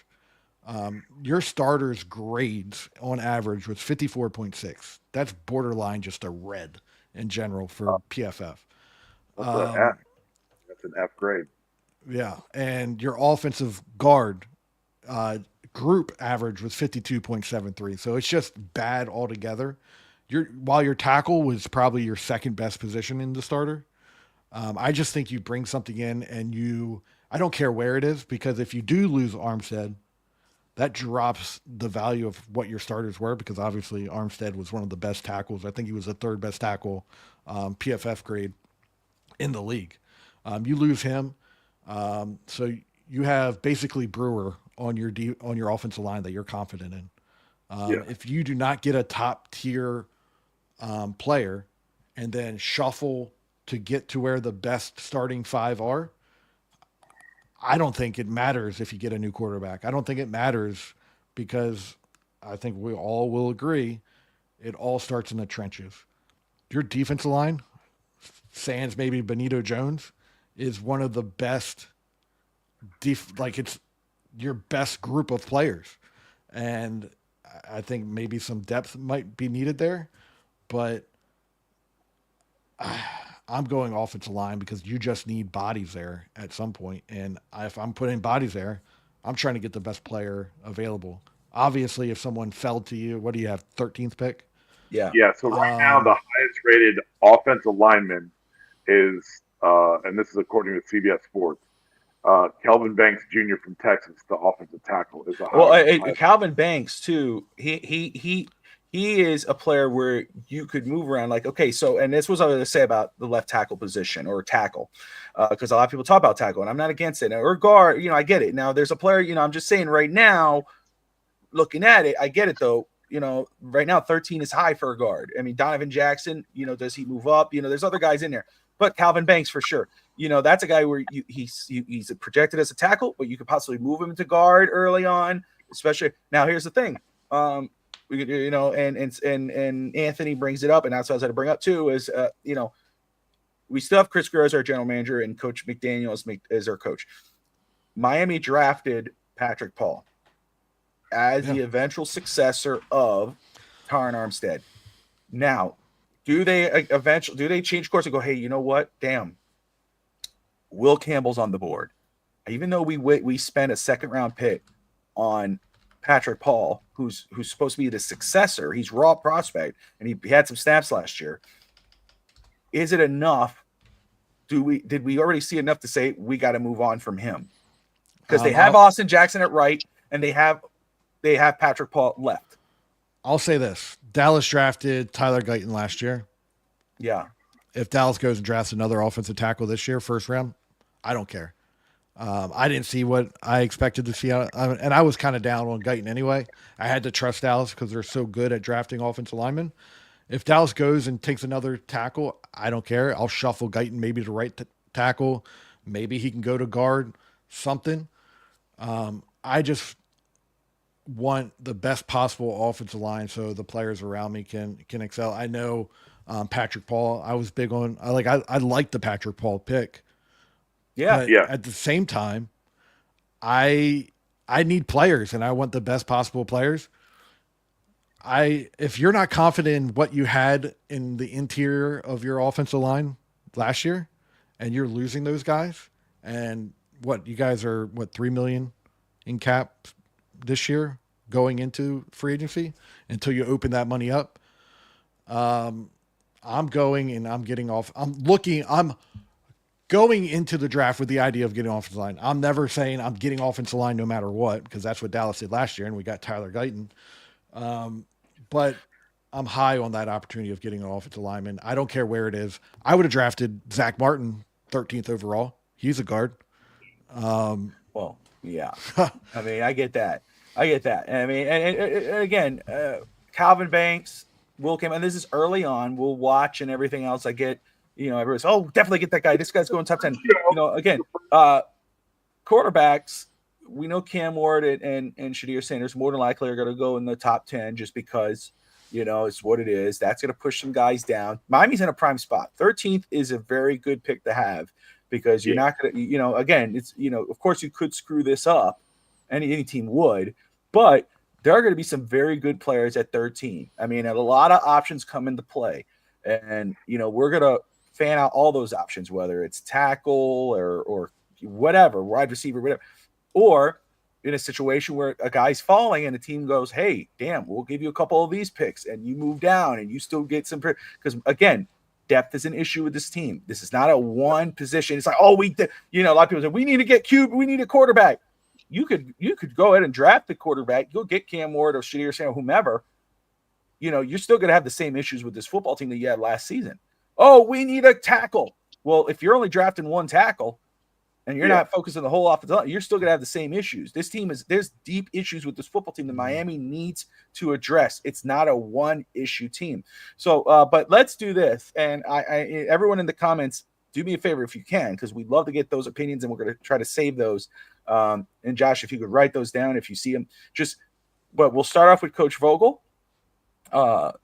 Your starters' grades on average was 54.6. That's borderline just a red in general for PFF. that's an F. That's an F grade. Yeah. And your offensive guard group average was 52.73. So it's just bad altogether. While your tackle was probably your second best position in the starter, I just think you bring something in and I don't care where it is, because if you do lose Armstead, that drops the value of what your starters were, because obviously Armstead was one of the best tackles. I think he was the third best tackle, PFF grade in the league. You lose him. So you have basically Brewer on your offensive line that you're confident in. Yeah. If you do not get a top tier player and then shuffle to get to where the best starting five are, I don't think it matters if you get a new quarterback. I don't think it matters, because I think we all will agree it all starts in the trenches. Your defensive line, sans maybe Benito Jones, is one of the best it's your best group of players. And I think maybe some depth might be needed there, but I'm going offensive line because you just need bodies there at some point. And if I'm putting bodies there, I'm trying to get the best player available. Obviously, if someone fell to you, what do you have, 13th pick? Yeah. Yeah. So right now, the highest rated offensive lineman is, and this is according to CBS Sports, Kelvin Banks Jr. from Texas, the offensive tackle, is the highest. Calvin Banks too. He is a player where you could move around. Like, okay, so, and this was what I was going to say about the left tackle position or tackle, because a lot of people talk about tackle, and I'm not against it. Or guard, I get it. Now, there's a player, I'm just saying right now, looking at it, I get it though. Right now 13 is high for a guard. I mean, Donovan Jackson, does he move up? There's other guys in there, but Calvin Banks for sure. That's a guy where he's projected as a tackle, but you could possibly move him to guard early on, especially. Now, here's the thing. We could, and Anthony brings it up, and that's what I was going to bring up too, is, we still have Chris Greer as our general manager and Coach McDaniel as our coach. Miami drafted Patrick Paul as the eventual successor of Taron Armstead. Now, do they change course and go, hey, you know what? Damn, Will Campbell's on the board. Even though we spent a second round pick on Patrick Paul, who's supposed to be the successor, he's raw prospect, and he had some snaps last year. Is it enough? Did we already see enough to say we got to move on from him? Because they have Austin Jackson at right, and they have Patrick Paul left. I'll say this: Dallas drafted Tyler Guyton last year. Yeah. If Dallas goes and drafts another offensive tackle this year, first round, I don't care. I didn't see what I expected to see, and I was kind of down on Guyton anyway. I had to trust Dallas because they're so good at drafting offensive linemen. If Dallas goes and takes another tackle, I don't care. I'll shuffle Guyton maybe to right tackle. Maybe he can go to guard, something. I just want the best possible offensive line so the players around me can excel. I know Patrick Paul, I was big on. I like the Patrick Paul pick. Yeah. But at the same time, I need players and I want the best possible players. If you're not confident in what you had in the interior of your offensive line last year and you're losing those guys, and you guys are $3 million in cap this year going into free agency until you open that money up. I'm going and I'm getting off. I'm going into the draft with the idea of getting offensive line. I'm never saying I'm getting offensive line no matter what, because that's what Dallas did last year, and we got Tyler Guyton. But I'm high on that opportunity of getting an offensive lineman. I don't care where it is. I would have drafted Zach Martin 13th overall. He's a guard. Well, yeah. I mean, I get that. I mean, and again, Calvin Banks, Will Campbell, and this is early on. We'll watch and everything else. I get, everyone's, definitely get that guy. This guy's going top 10. Again, quarterbacks, we know Cam Ward and Shadir Sanders more than likely are going to go in the top 10 just because, it's what it is. That's going to push some guys down. Miami's in a prime spot. 13th is a very good pick to have because you're not going to, again, it's, of course you could screw this up. Any team would, but there are going to be some very good players at 13. I mean, a lot of options come into play. And, we're going to fan out all those options, whether it's tackle or whatever, wide receiver, whatever. Or in a situation where a guy's falling and the team goes, hey, damn, we'll give you a couple of these picks and you move down and you still get some. Because, again, depth is an issue with this team. This is not a one position. It's like, a lot of people say, we need to get Cube. We need a quarterback. You could go ahead and draft the quarterback. You'll get Cam Ward or Shadir Sanders, whomever. You're still going to have the same issues with this football team that you had last season. Oh, we need a tackle. Well, if you're only drafting one tackle and you're not focusing the whole offensive line, you're still going to have the same issues. This team there's deep issues with this football team that Miami needs to address. It's not a one-issue team. So, but let's do this. And I everyone in the comments, do me a favor if you can, because we'd love to get those opinions and we're going to try to save those. And Josh, if you could write those down, if you see them, but we'll start off with Coach Vogel. Coach,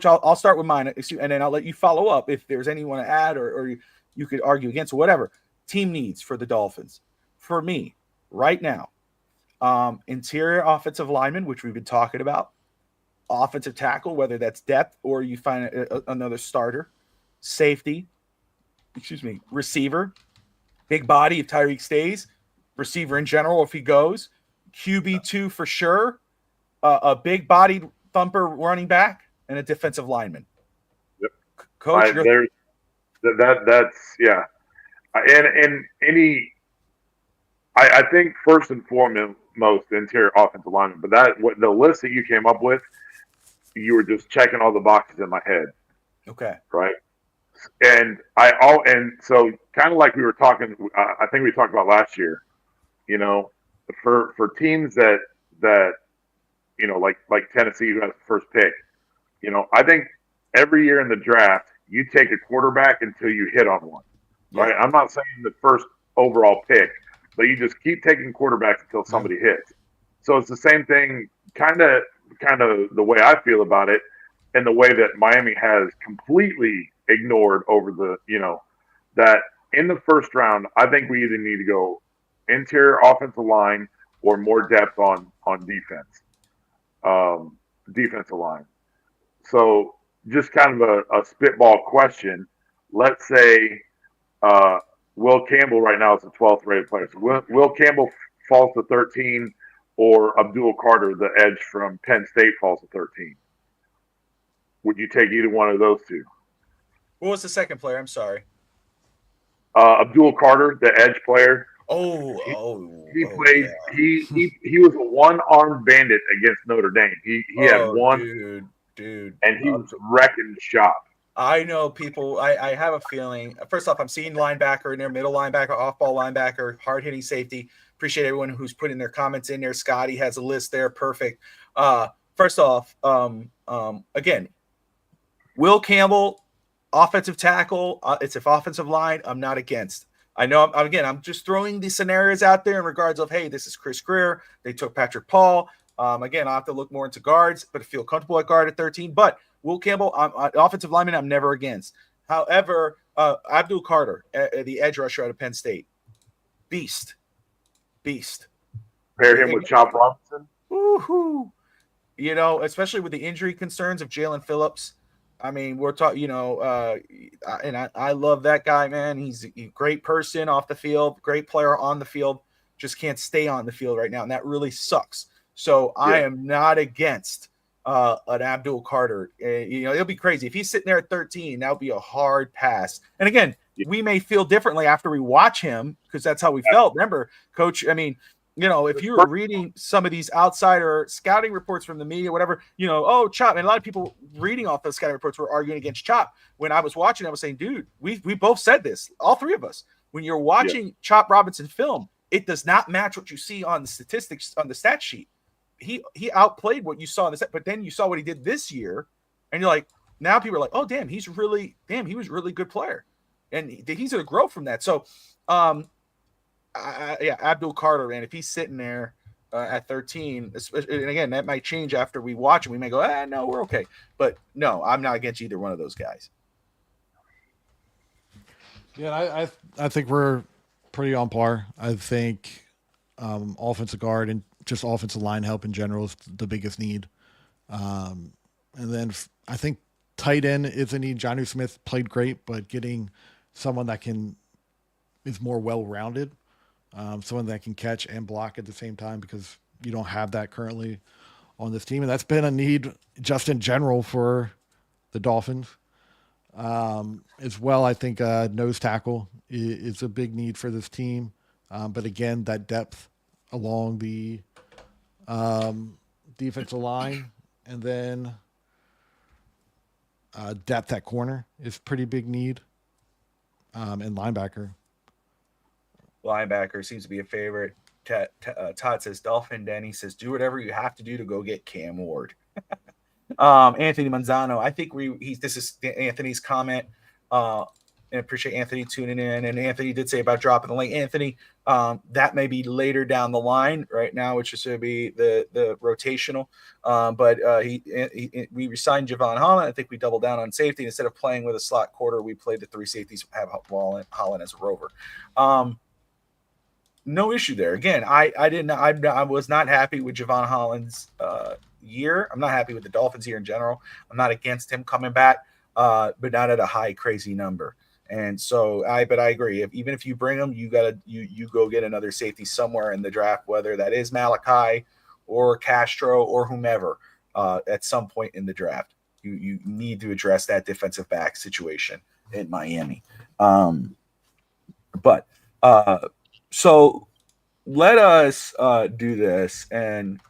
I'll start with mine, and then I'll let you follow up if there's anyone to add or you could argue against or whatever. Team needs for the Dolphins. For me, right now, interior offensive lineman, which we've been talking about, offensive tackle, whether that's depth or you find another starter, safety, receiver, big body if Tyreek stays, receiver in general if he goes, QB2 for sure, a big body thumper running back, and a defensive lineman. Yep. Coach, that's yeah. And I think first and foremost interior offensive lineman, but the list that you came up with, you were just checking all the boxes in my head. Okay. Right. And so kind of like we were talking, I think we talked about last year, for teams that like Tennessee, who has the first pick, I think every year in the draft, you take a quarterback until you hit on one, right? I'm not saying the first overall pick, but you just keep taking quarterbacks until somebody hits. So it's the same thing, kind of the way I feel about it, and the way that Miami has completely ignored over that in the first round, I think we either need to go interior offensive line or more depth on defense, defensive line. So just kind of a spitball question. Let's say Will Campbell right now is the 12th rated player. So Will Campbell falls to 13, or Abdul Carter, the edge from Penn State, falls to 13. Would you take either one of those two? What was the second player? I'm sorry. Abdul Carter, the edge player. He played. Yeah. He was a one-armed bandit against Notre Dame. He had one, dude, and he was wrecking shop. I know people. I have a feeling. First off, I'm seeing linebacker in there, middle linebacker, off-ball linebacker, hard-hitting safety. Appreciate everyone who's putting their comments in there. Scotty has a list there. Perfect. First off, again, Will Campbell, offensive tackle. It's an offensive line. I'm not against. I know. I'm just throwing these scenarios out there in regards of, hey, this is Chris Greer. They took Patrick Paul. Again, I'll have to look more into guards, but I feel comfortable at guard at 13. But Will Campbell, offensive lineman, I'm never against. However, Abdul Carter, the edge rusher out of Penn State, beast. Pair him with Chop Robinson. Woohoo! Especially with the injury concerns of Jalen Phillips. I mean, we're talking, and I love that guy, man. He's a great person off the field, great player on the field. just can't stay on the field right now, and that really sucks. So I Yeah. am not against an Abdul Carter. It'll be crazy if he's sitting there at 13. That would be a hard pass. And again, Yeah. we may feel differently after we watch him because that's how we felt. Remember, Coach? I mean, if you were reading some of these outsider scouting reports from the media, whatever, oh, Chop, and a lot of people reading off those scouting reports were arguing against Chop. When I was watching, I was saying, dude, we both said this, all three of us. When you're watching Chop Robinson film, it does not match what you see on the statistics on the stat sheet. He outplayed what you saw in the set, but then you saw what he did this year, and you're like, now people are like, oh, he was a really good player, and he's going to grow from that. So, Abdul Carter, man, if he's sitting there at 13, and again, that might change after we watch him. We may go, no, we're okay. But no, I'm not against either one of those guys. Yeah, I think we're pretty on par. I think offensive guard and just offensive line help in general is the biggest need. And then I think tight end is a need. Jonnu Smith played great, but getting someone that is more well-rounded, someone that can catch and block at the same time, because you don't have that currently on this team. And that's been a need just in general for the Dolphins. As well, I think nose tackle is a big need for this team. But again, that depth along the defensive line, and then depth at corner is pretty big need, and linebacker. Linebacker seems to be a favorite. Todd says, Dolphin Denny says, do whatever you have to do to go get Cam Ward. Anthony Manzano, I think this is Anthony's comment. And appreciate Anthony tuning in. And Anthony did say about dropping the link. Anthony, that may be later down the line. Right now, which is going to be the rotational. But we resigned Javon Holland. I think we doubled down on safety. Instead of playing with a slot quarter, we played the three safeties, have Holland as a rover. No issue there. Again, I was not happy with Javon Holland's year. I'm not happy with the Dolphins year in general. I'm not against him coming back, but not at a high crazy number. And so I agree. Even if you bring him, you go get another safety somewhere in the draft, whether that is Malachi or Castro or whomever at some point in the draft. You need to address that defensive back situation in Miami. So let us do this. And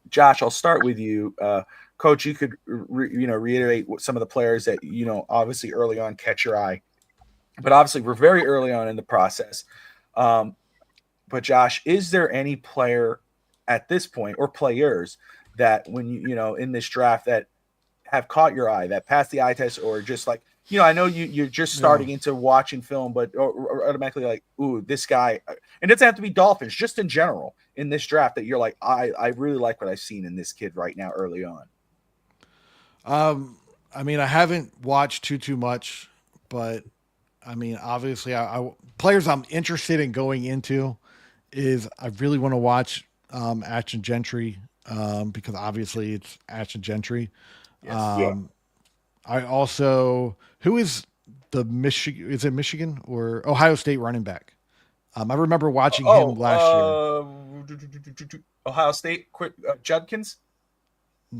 Josh, I'll start with you. Coach, you could reiterate what some of the players that, obviously early on catch your eye. But obviously we're very early on in the process. But Josh, is there any player at this point or players that when in this draft that have caught your eye, that passed the eye test, or just like, I know you're just starting into watching film, but or automatically like, ooh, this guy, and it doesn't have to be Dolphins, just in general in this draft that you're like, I really like what I've seen in this kid right now early on. I mean, I haven't watched too much, but I mean, obviously, players I'm interested in going into is I really want to watch Ashton Gentry because obviously it's Ashton Gentry. Yes. I also, who is the Michigan? Is it Michigan or Ohio State running back? I remember watching him last year. Ohio State, quick, Judkins,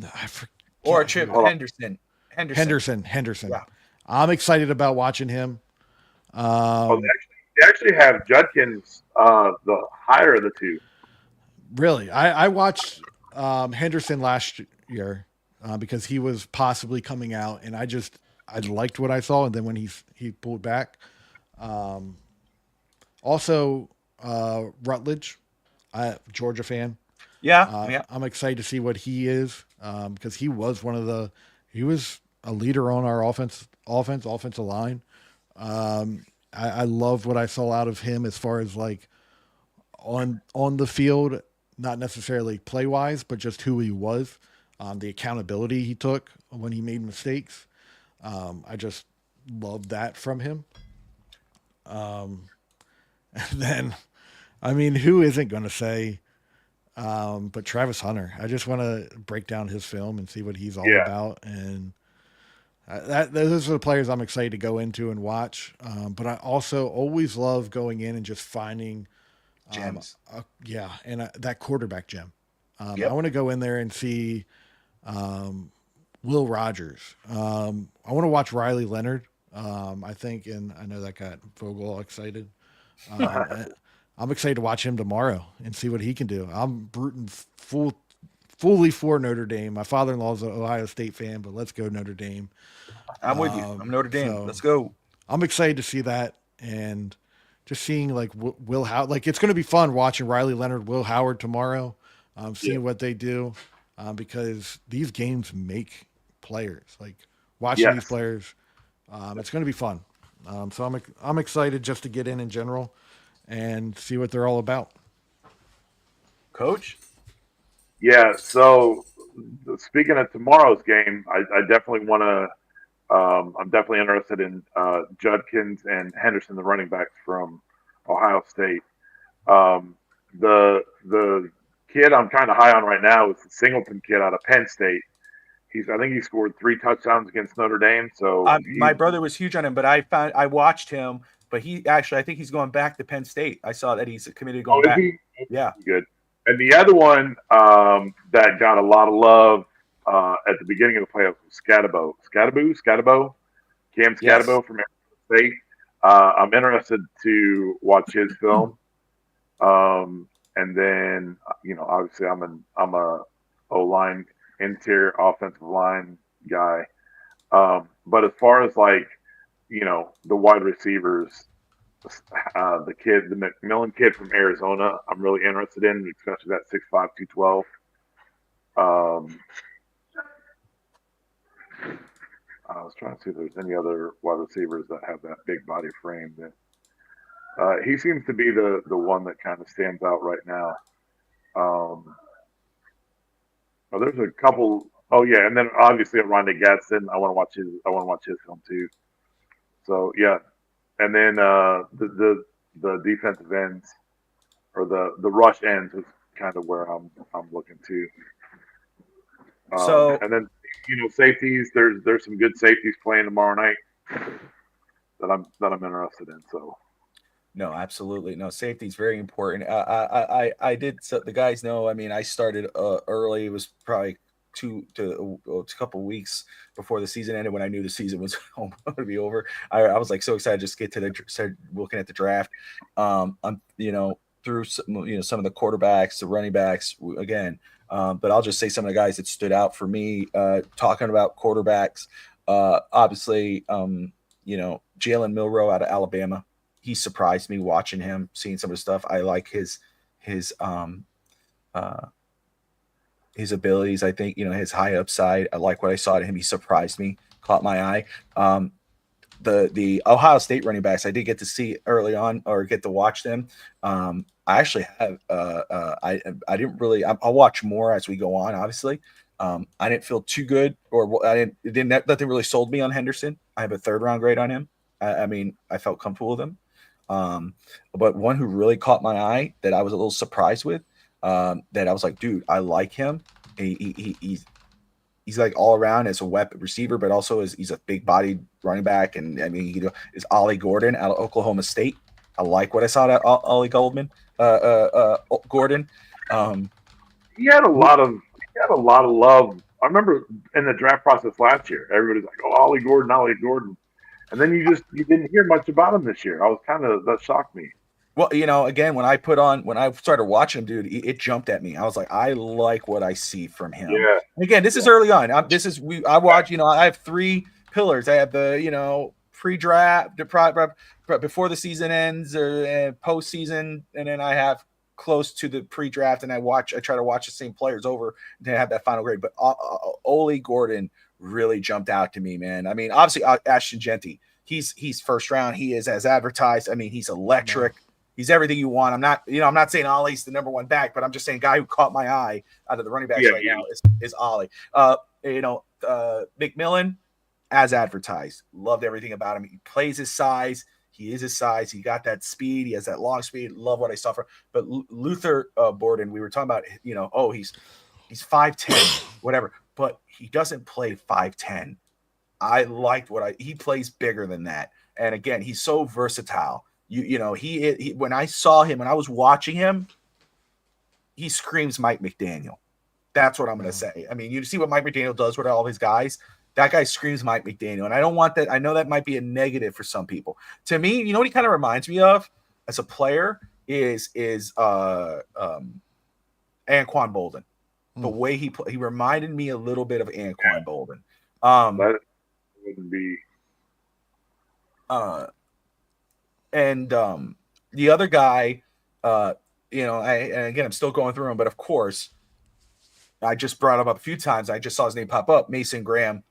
I forget. or Chip Henderson. Yeah. I'm excited about watching him. They actually have Judkins the higher of the two. Really, I watched Henderson last year because he was possibly coming out, and I liked what I saw. And then when he pulled back, also Rutledge, Georgia fan. Yeah. I'm excited to see what he is because he was a leader on our offensive line. I love what I saw out of him as far as like on the field, not necessarily play wise, but just who he was, the accountability he took when he made mistakes. I just love that from him. And then, I mean, who isn't going to say, but Travis Hunter. I just want to break down his film and see what he's all about. And those are the players I'm excited to go into and watch. But I also always love going in and just finding Gems. Yeah, and that quarterback gem. I Yep. want to go in there and see Will Rogers. I want to watch Riley Leonard. I think, and I know that got Vogel all excited. I'm excited to watch him tomorrow and see what he can do. I'm rooting fully for Notre Dame. My father-in-law is an Ohio State fan, but let's go Notre Dame. I'm with you. I'm Notre Dame. So Let's go. I'm excited to see that and just seeing like Will Howard. Like it's going to be fun watching Riley Leonard, Will Howard tomorrow, seeing what they do because these games make players. Like watching these players, it's going to be fun. So I'm excited just to get in general and see what they're all about. Coach? Yeah. So speaking of tomorrow's game, I definitely want to. I'm definitely interested in Judkins and Henderson, the running backs from Ohio State. The kid I'm kind of high on right now is the Singleton kid out of Penn State. I think he scored 3 touchdowns against Notre Dame. So My brother was huge on him, but I watched him. But I think he's going back to Penn State. I saw that he's committed to going back. He? Yeah, Good. And the other one that got a lot of love at the beginning of the playoffs was Scatabo, Cam Scatabo from Arizona State. I'm interested to watch his film. And then obviously I'm a O-line, interior offensive line guy. But as far as the wide receivers, the McMillan kid from Arizona, I'm really interested in, especially that 6'5", 212. I was trying to see if there's any other wide receivers that have that big body frame. That he seems to be the one that kind of stands out right now. There's a couple. Oh yeah, and then obviously Rondé Gadsden. I want to watch his film too. So yeah, and then the defensive ends or the rush ends is kind of where I'm looking to. And then safeties. There's some good safeties playing tomorrow night that I'm interested in. So. No, absolutely. No, safety is very important. I did. So the guys know. I mean, I started early. It was probably a couple weeks before the season ended when I knew the season was going to be over. I was like so excited just to get to start looking at the draft. I'm through some of the quarterbacks, the running backs again. But I'll just say some of the guys that stood out for me. Talking about quarterbacks, obviously, Jalen Milroe out of Alabama. He surprised me watching him, seeing some of the stuff. I like his abilities. I think his high upside. I like what I saw to him. He surprised me, caught my eye. The Ohio State running backs I did get to see early on or get to watch them. I actually have. I didn't really. I'll watch more as we go on. Obviously, I didn't feel too good, or nothing really sold me on Henderson. I have a 3rd round grade on him. I mean, I felt comfortable with him. But one who really caught my eye that I was a little surprised with, that I was like, dude, I like him. He's like all around as a weapon receiver, but also he's a big bodied running back. And I mean, is Ollie Gordon out of Oklahoma State. I like what I saw at Ollie Gordon. He had a lot of love. I remember in the draft process last year, everybody's like, "Oh, Ollie Gordon," and then you didn't hear much about him this year. That shocked me. Well, again, when I started watching him, dude, it jumped at me. I was like, I like what I see from him. Yeah. And again, this is early on. I watch. I have 3 pillars. I have the pre-draft, before the season ends, or postseason, and then I have close to the pre-draft, and I try to watch the same players over to have that final grade. But Ollie Gordon really jumped out to me, man. I mean, obviously Ashton Genty, he's 1st round. He is as advertised. I mean, he's electric. He's everything you want. I'm not saying Ollie's the number 1 back, but I'm just saying guy who caught my eye out of the running backs now is Ollie. McMillan, as advertised. Loved everything about him. He plays his size. He is his size. He got that speed. He has that long speed. Love what I saw from. But Luther Borden, we were talking about, he's 5'10", whatever, but he doesn't play 5'10". I liked he plays bigger than that. And again, he's so versatile. He when I saw him, when I was watching him, he screams Mike McDaniel. That's what I'm going to say. I mean, you see what Mike McDaniel does with all his guys. That guy screams Mike McDaniel, and I don't want that. I know that might be a negative for some people. To me, you know what he kind of reminds me of as a player is Anquan Bolden. The way he reminded me a little bit of Anquan Bolden. That wouldn't be. And the other guy, and again, I'm still going through him, but of course, I just brought him up a few times. I just saw his name pop up. Mason Graham.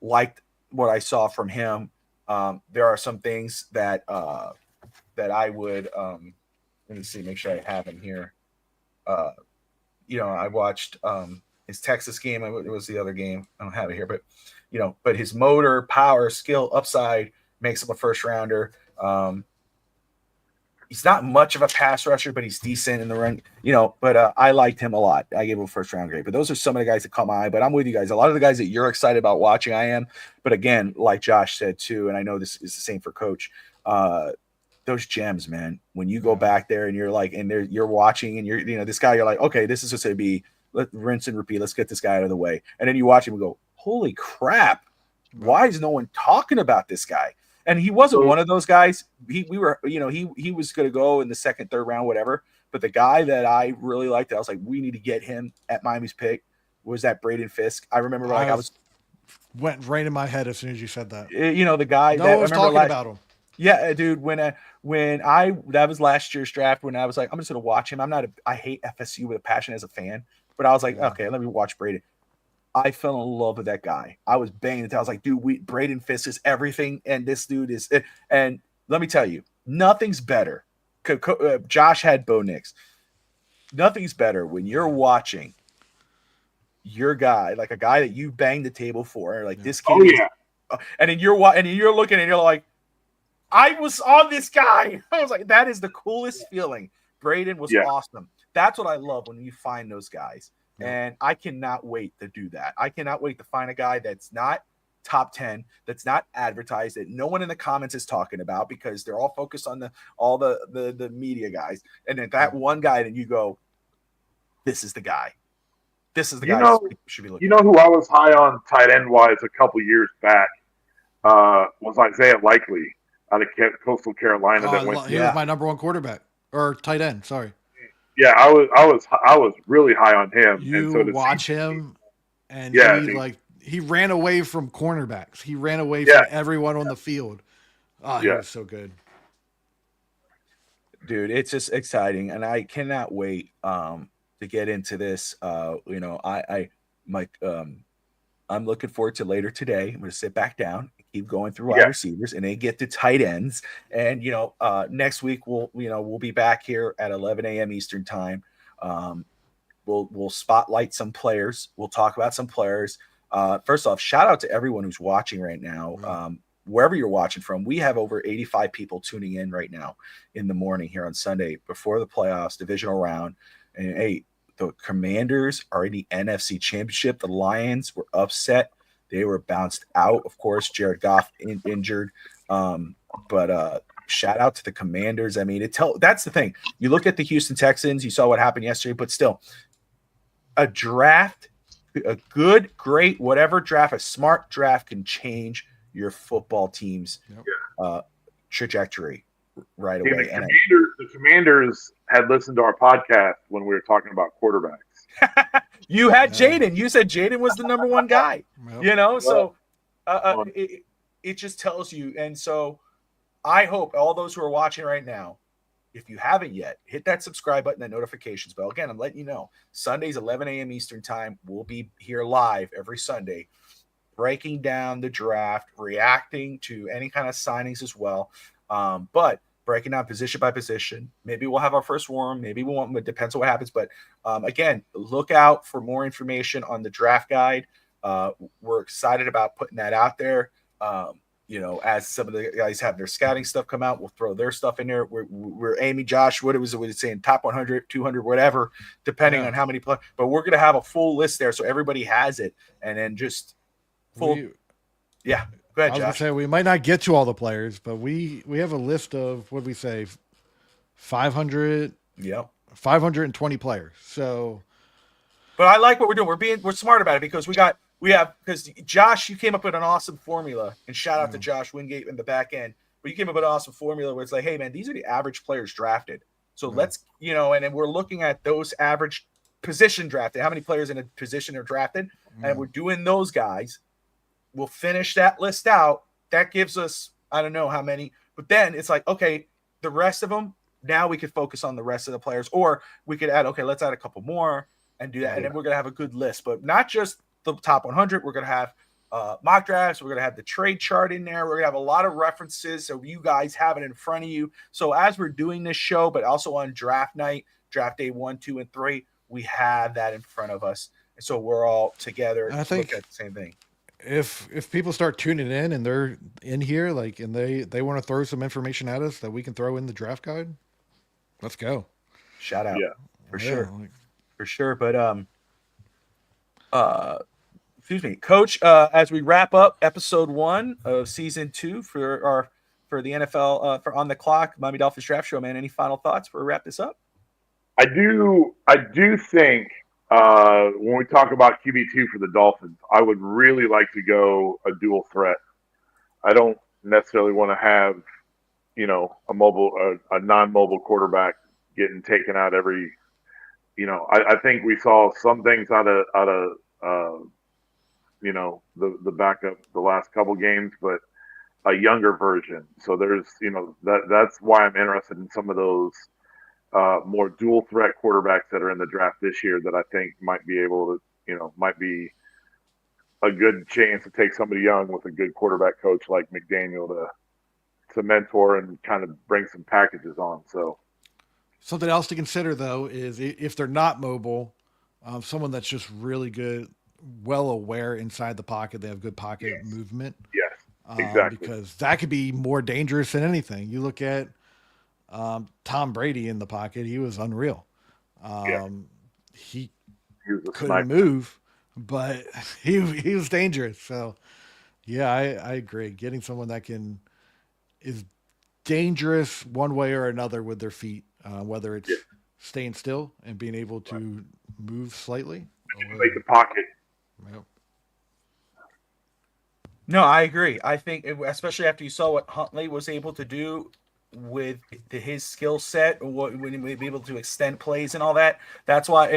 Liked what I saw from him. There are some things that I would let me see, make sure I have him here. I watched his Texas game. It was the other game. I don't have it here, but his motor, power, skill, upside makes him a first rounder. He's not much of a pass rusher, but he's decent in the run, but I liked him a lot. I gave him a first round grade, but those are some of the guys that caught my eye. But I'm with you guys. A lot of the guys that you're excited about watching, I am. But again, like Josh said too, and I know this is the same for Coach, those gems, man, when you go back there and you're like, and you're watching and this guy, you're like, okay, this is just going to be, let's rinse and repeat. Let's get this guy out of the way. And then you watch him and go, holy crap. Why is no one talking about this guy? And he wasn't one of those guys. He was going to go in the second, third round, whatever. But the guy that I really liked, I was like, we need to get him at Miami's pick, was that Braden Fisk. I remember went right in my head as soon as you said that. The guy no one was talking about him. Yeah, dude. That was last year's draft when I was like, I'm just going to watch him. I hate FSU with a passion as a fan, but I was like, okay, let me watch Braden. I fell in love with that guy. I was banging it. I was like, dude, Braden Fisk is everything. And this dude is it. And let me tell you, nothing's better. Josh had Bo Nix. Nothing's better when you're watching your guy, like a guy that you banged the table for, like this kid. Oh, yeah. And then you're looking and you're like, I was on this guy. I was like, that is the coolest feeling. Braden was awesome. That's what I love when you find those guys. And I cannot wait to do that. I cannot wait to find a guy that's not top 10, that's not advertised, that no one in the comments is talking about because they're all focused on all the media guys. And then that one guy, then you go, this is the guy. This is the guy should be looking. You know who I was high on tight end wise a couple years back was Isaiah Likely out of Coastal Carolina. He was my number one quarterback or tight end. Sorry. Yeah, I was really high on him. You and so watch him, and he ran away from cornerbacks. He ran away from everyone on the field. Oh, he was so good, dude. It's just exciting, and I cannot wait to get into this. I'm looking forward to later today. I'm going to sit back down, keep going through wide receivers, and then get to tight ends. And next week we'll be back here at 11 a.m. Eastern time. We'll spotlight some players. We'll talk about some players. First off, shout out to everyone who's watching right now. Wherever you're watching from, we have over 85 people tuning in right now in the morning here on Sunday before the playoffs, divisional round. And hey, the Commanders are in the NFC Championship. The Lions were upset. They were bounced out. Of course, Jared Goff injured. But shout out to the Commanders. I mean, that's the thing. You look at the Houston Texans. You saw what happened yesterday. But still, a draft, a good, great, whatever draft, a smart draft can change your football team's trajectory right away. The Commanders had listened to our podcast when we were talking about quarterbacks. You had Jaden. You said Jaden was the number one guy. So it just tells you. And so I hope all those who are watching right now, if you haven't yet, hit that subscribe button, that notifications bell. Again, I'm letting you know, Sundays, 11 a.m. Eastern time. We'll be here live every Sunday, breaking down the draft, reacting to any kind of signings as well. But breaking down position by position. Maybe we'll have our first warm. Maybe we won't. It depends on what happens. But again, look out for more information on the draft guide. We're excited about putting that out there. As some of the guys have their scouting stuff come out, we'll throw their stuff in there. We're aiming, Josh, what was it saying? Top 100, 200, whatever, depending on how many players. But we're going to have a full list there so everybody has it. And then just full. Yeah. Go I ahead, was gonna Josh. say we might not get to all the players, but we have a list of what we say 500 Yep. 520 players. So But I like what we're doing. We're smart about it because because Josh, you came up with an awesome formula, and shout out to Josh Wingate in the back end. But you came up with an awesome formula where it's like, hey man, these are the average players drafted. So let's, and then we're looking at those average position drafted. How many players in a position are drafted? And we're doing those guys. We'll finish that list out. That gives us, I don't know how many, but then it's like, okay, the rest of them, now we could focus on the rest of the players, or we could add, okay, let's add a couple more and do that. And then we're going to have a good list, but not just the top 100. We're going to have mock drafts. We're going to have the trade chart in there. We're going to have a lot of references. So you guys have it in front of you. So as we're doing this show, but also on draft night, draft day 1, 2, and 3, we have that in front of us. And so we're all together. I think look at the same thing. If people start tuning in and they're in here, like, and they want to throw some information at us that we can throw in the draft guide, let's go. Shout out. Yeah. For Yeah, sure. like, For sure. But excuse me, Coach, as we wrap up episode 1 of season 2 for the NFL for On the Clock, Miami Dolphins Draft Show, man. Any final thoughts before we wrap this up? I do think when we talk about QB2 for the Dolphins, I would really like to go a dual threat. I don't necessarily want to have, a non-mobile quarterback getting taken out every. I think we saw some things out of the backup the last couple games, but a younger version. So there's that's why I'm interested in some of those more dual threat quarterbacks that are in the draft this year that I think might be able to, might be a good chance to take somebody young with a good quarterback coach like McDaniel to mentor and kind of bring some packages on. So something else to consider though is if they're not mobile, someone that's just really good, well aware inside the pocket, they have good pocket movement. yes, exactly. Because that could be more dangerous than anything. You look at Tom Brady in the pocket; he was unreal. He He was a couldn't sniper. move, but he was dangerous. So yeah, I agree. Getting someone that is dangerous one way or another with their feet, whether it's staying still and being able to move slightly. Like the pocket. Yep. No, I agree. I think, especially after you saw what Huntley was able to do with his skill set, when he was able to extend plays and all that. That's why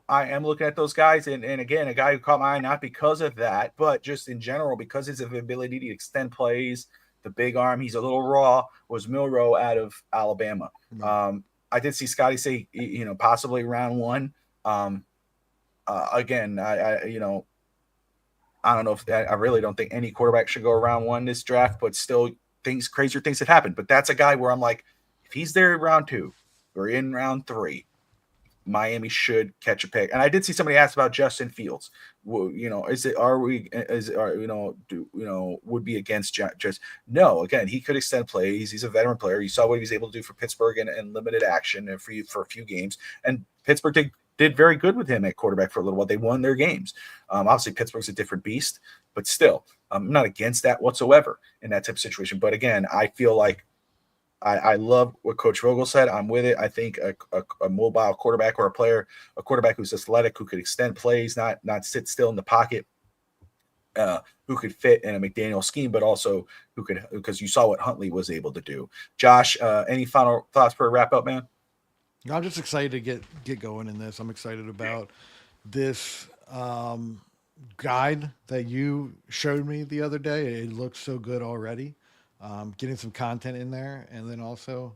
I am looking at those guys, and again, a guy who caught my eye not because of that, but just in general because of his ability to extend plays, the big arm. He's a little raw. Was Milroe out of Alabama? Mm-hmm. I did see Scotty say possibly round 1. Again, I don't know if I really don't think any quarterback should go around 1 this draft, but still crazier things have happened. But that's a guy where I'm like, if he's there in round 2 or in round 3, Miami should catch a pick. And I did see somebody ask about Justin Fields. Would be against just no. Again, he could extend plays. He's a veteran player. You saw what he was able to do for Pittsburgh in limited action and for a few games. And Pittsburgh did very good with him at quarterback for a little while. They won their games. Obviously, Pittsburgh's a different beast, but still, I'm not against that whatsoever in that type of situation. But again, I feel like I love what Coach Vogel said. I'm with it. I think a mobile quarterback or a quarterback who's athletic, who could extend plays, not sit still in the pocket, who could fit in a McDaniel scheme, but also who could, because you saw what Huntley was able to do. Josh, any final thoughts for a wrap up, man? I'm just excited to get going in this. I'm excited about this guide that you showed me the other day. It looks so good already. Getting some content in there, and then also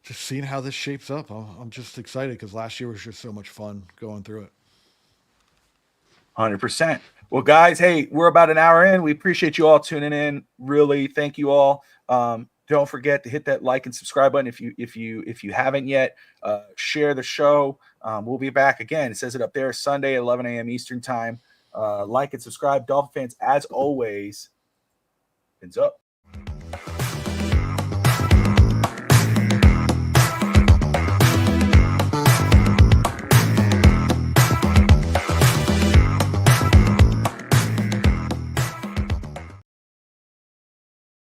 just seeing how this shapes up. I'm just excited because last year was just so much fun going through it. 100%. Well, guys, hey, we're about an hour in. We appreciate you all tuning in. Really, thank you all. Don't forget to hit that like and subscribe button if you haven't yet. Share the show. We'll be back again. It says it up there, Sunday, 11 a.m. Eastern time. Like and subscribe, Dolphin fans. As always, fins up.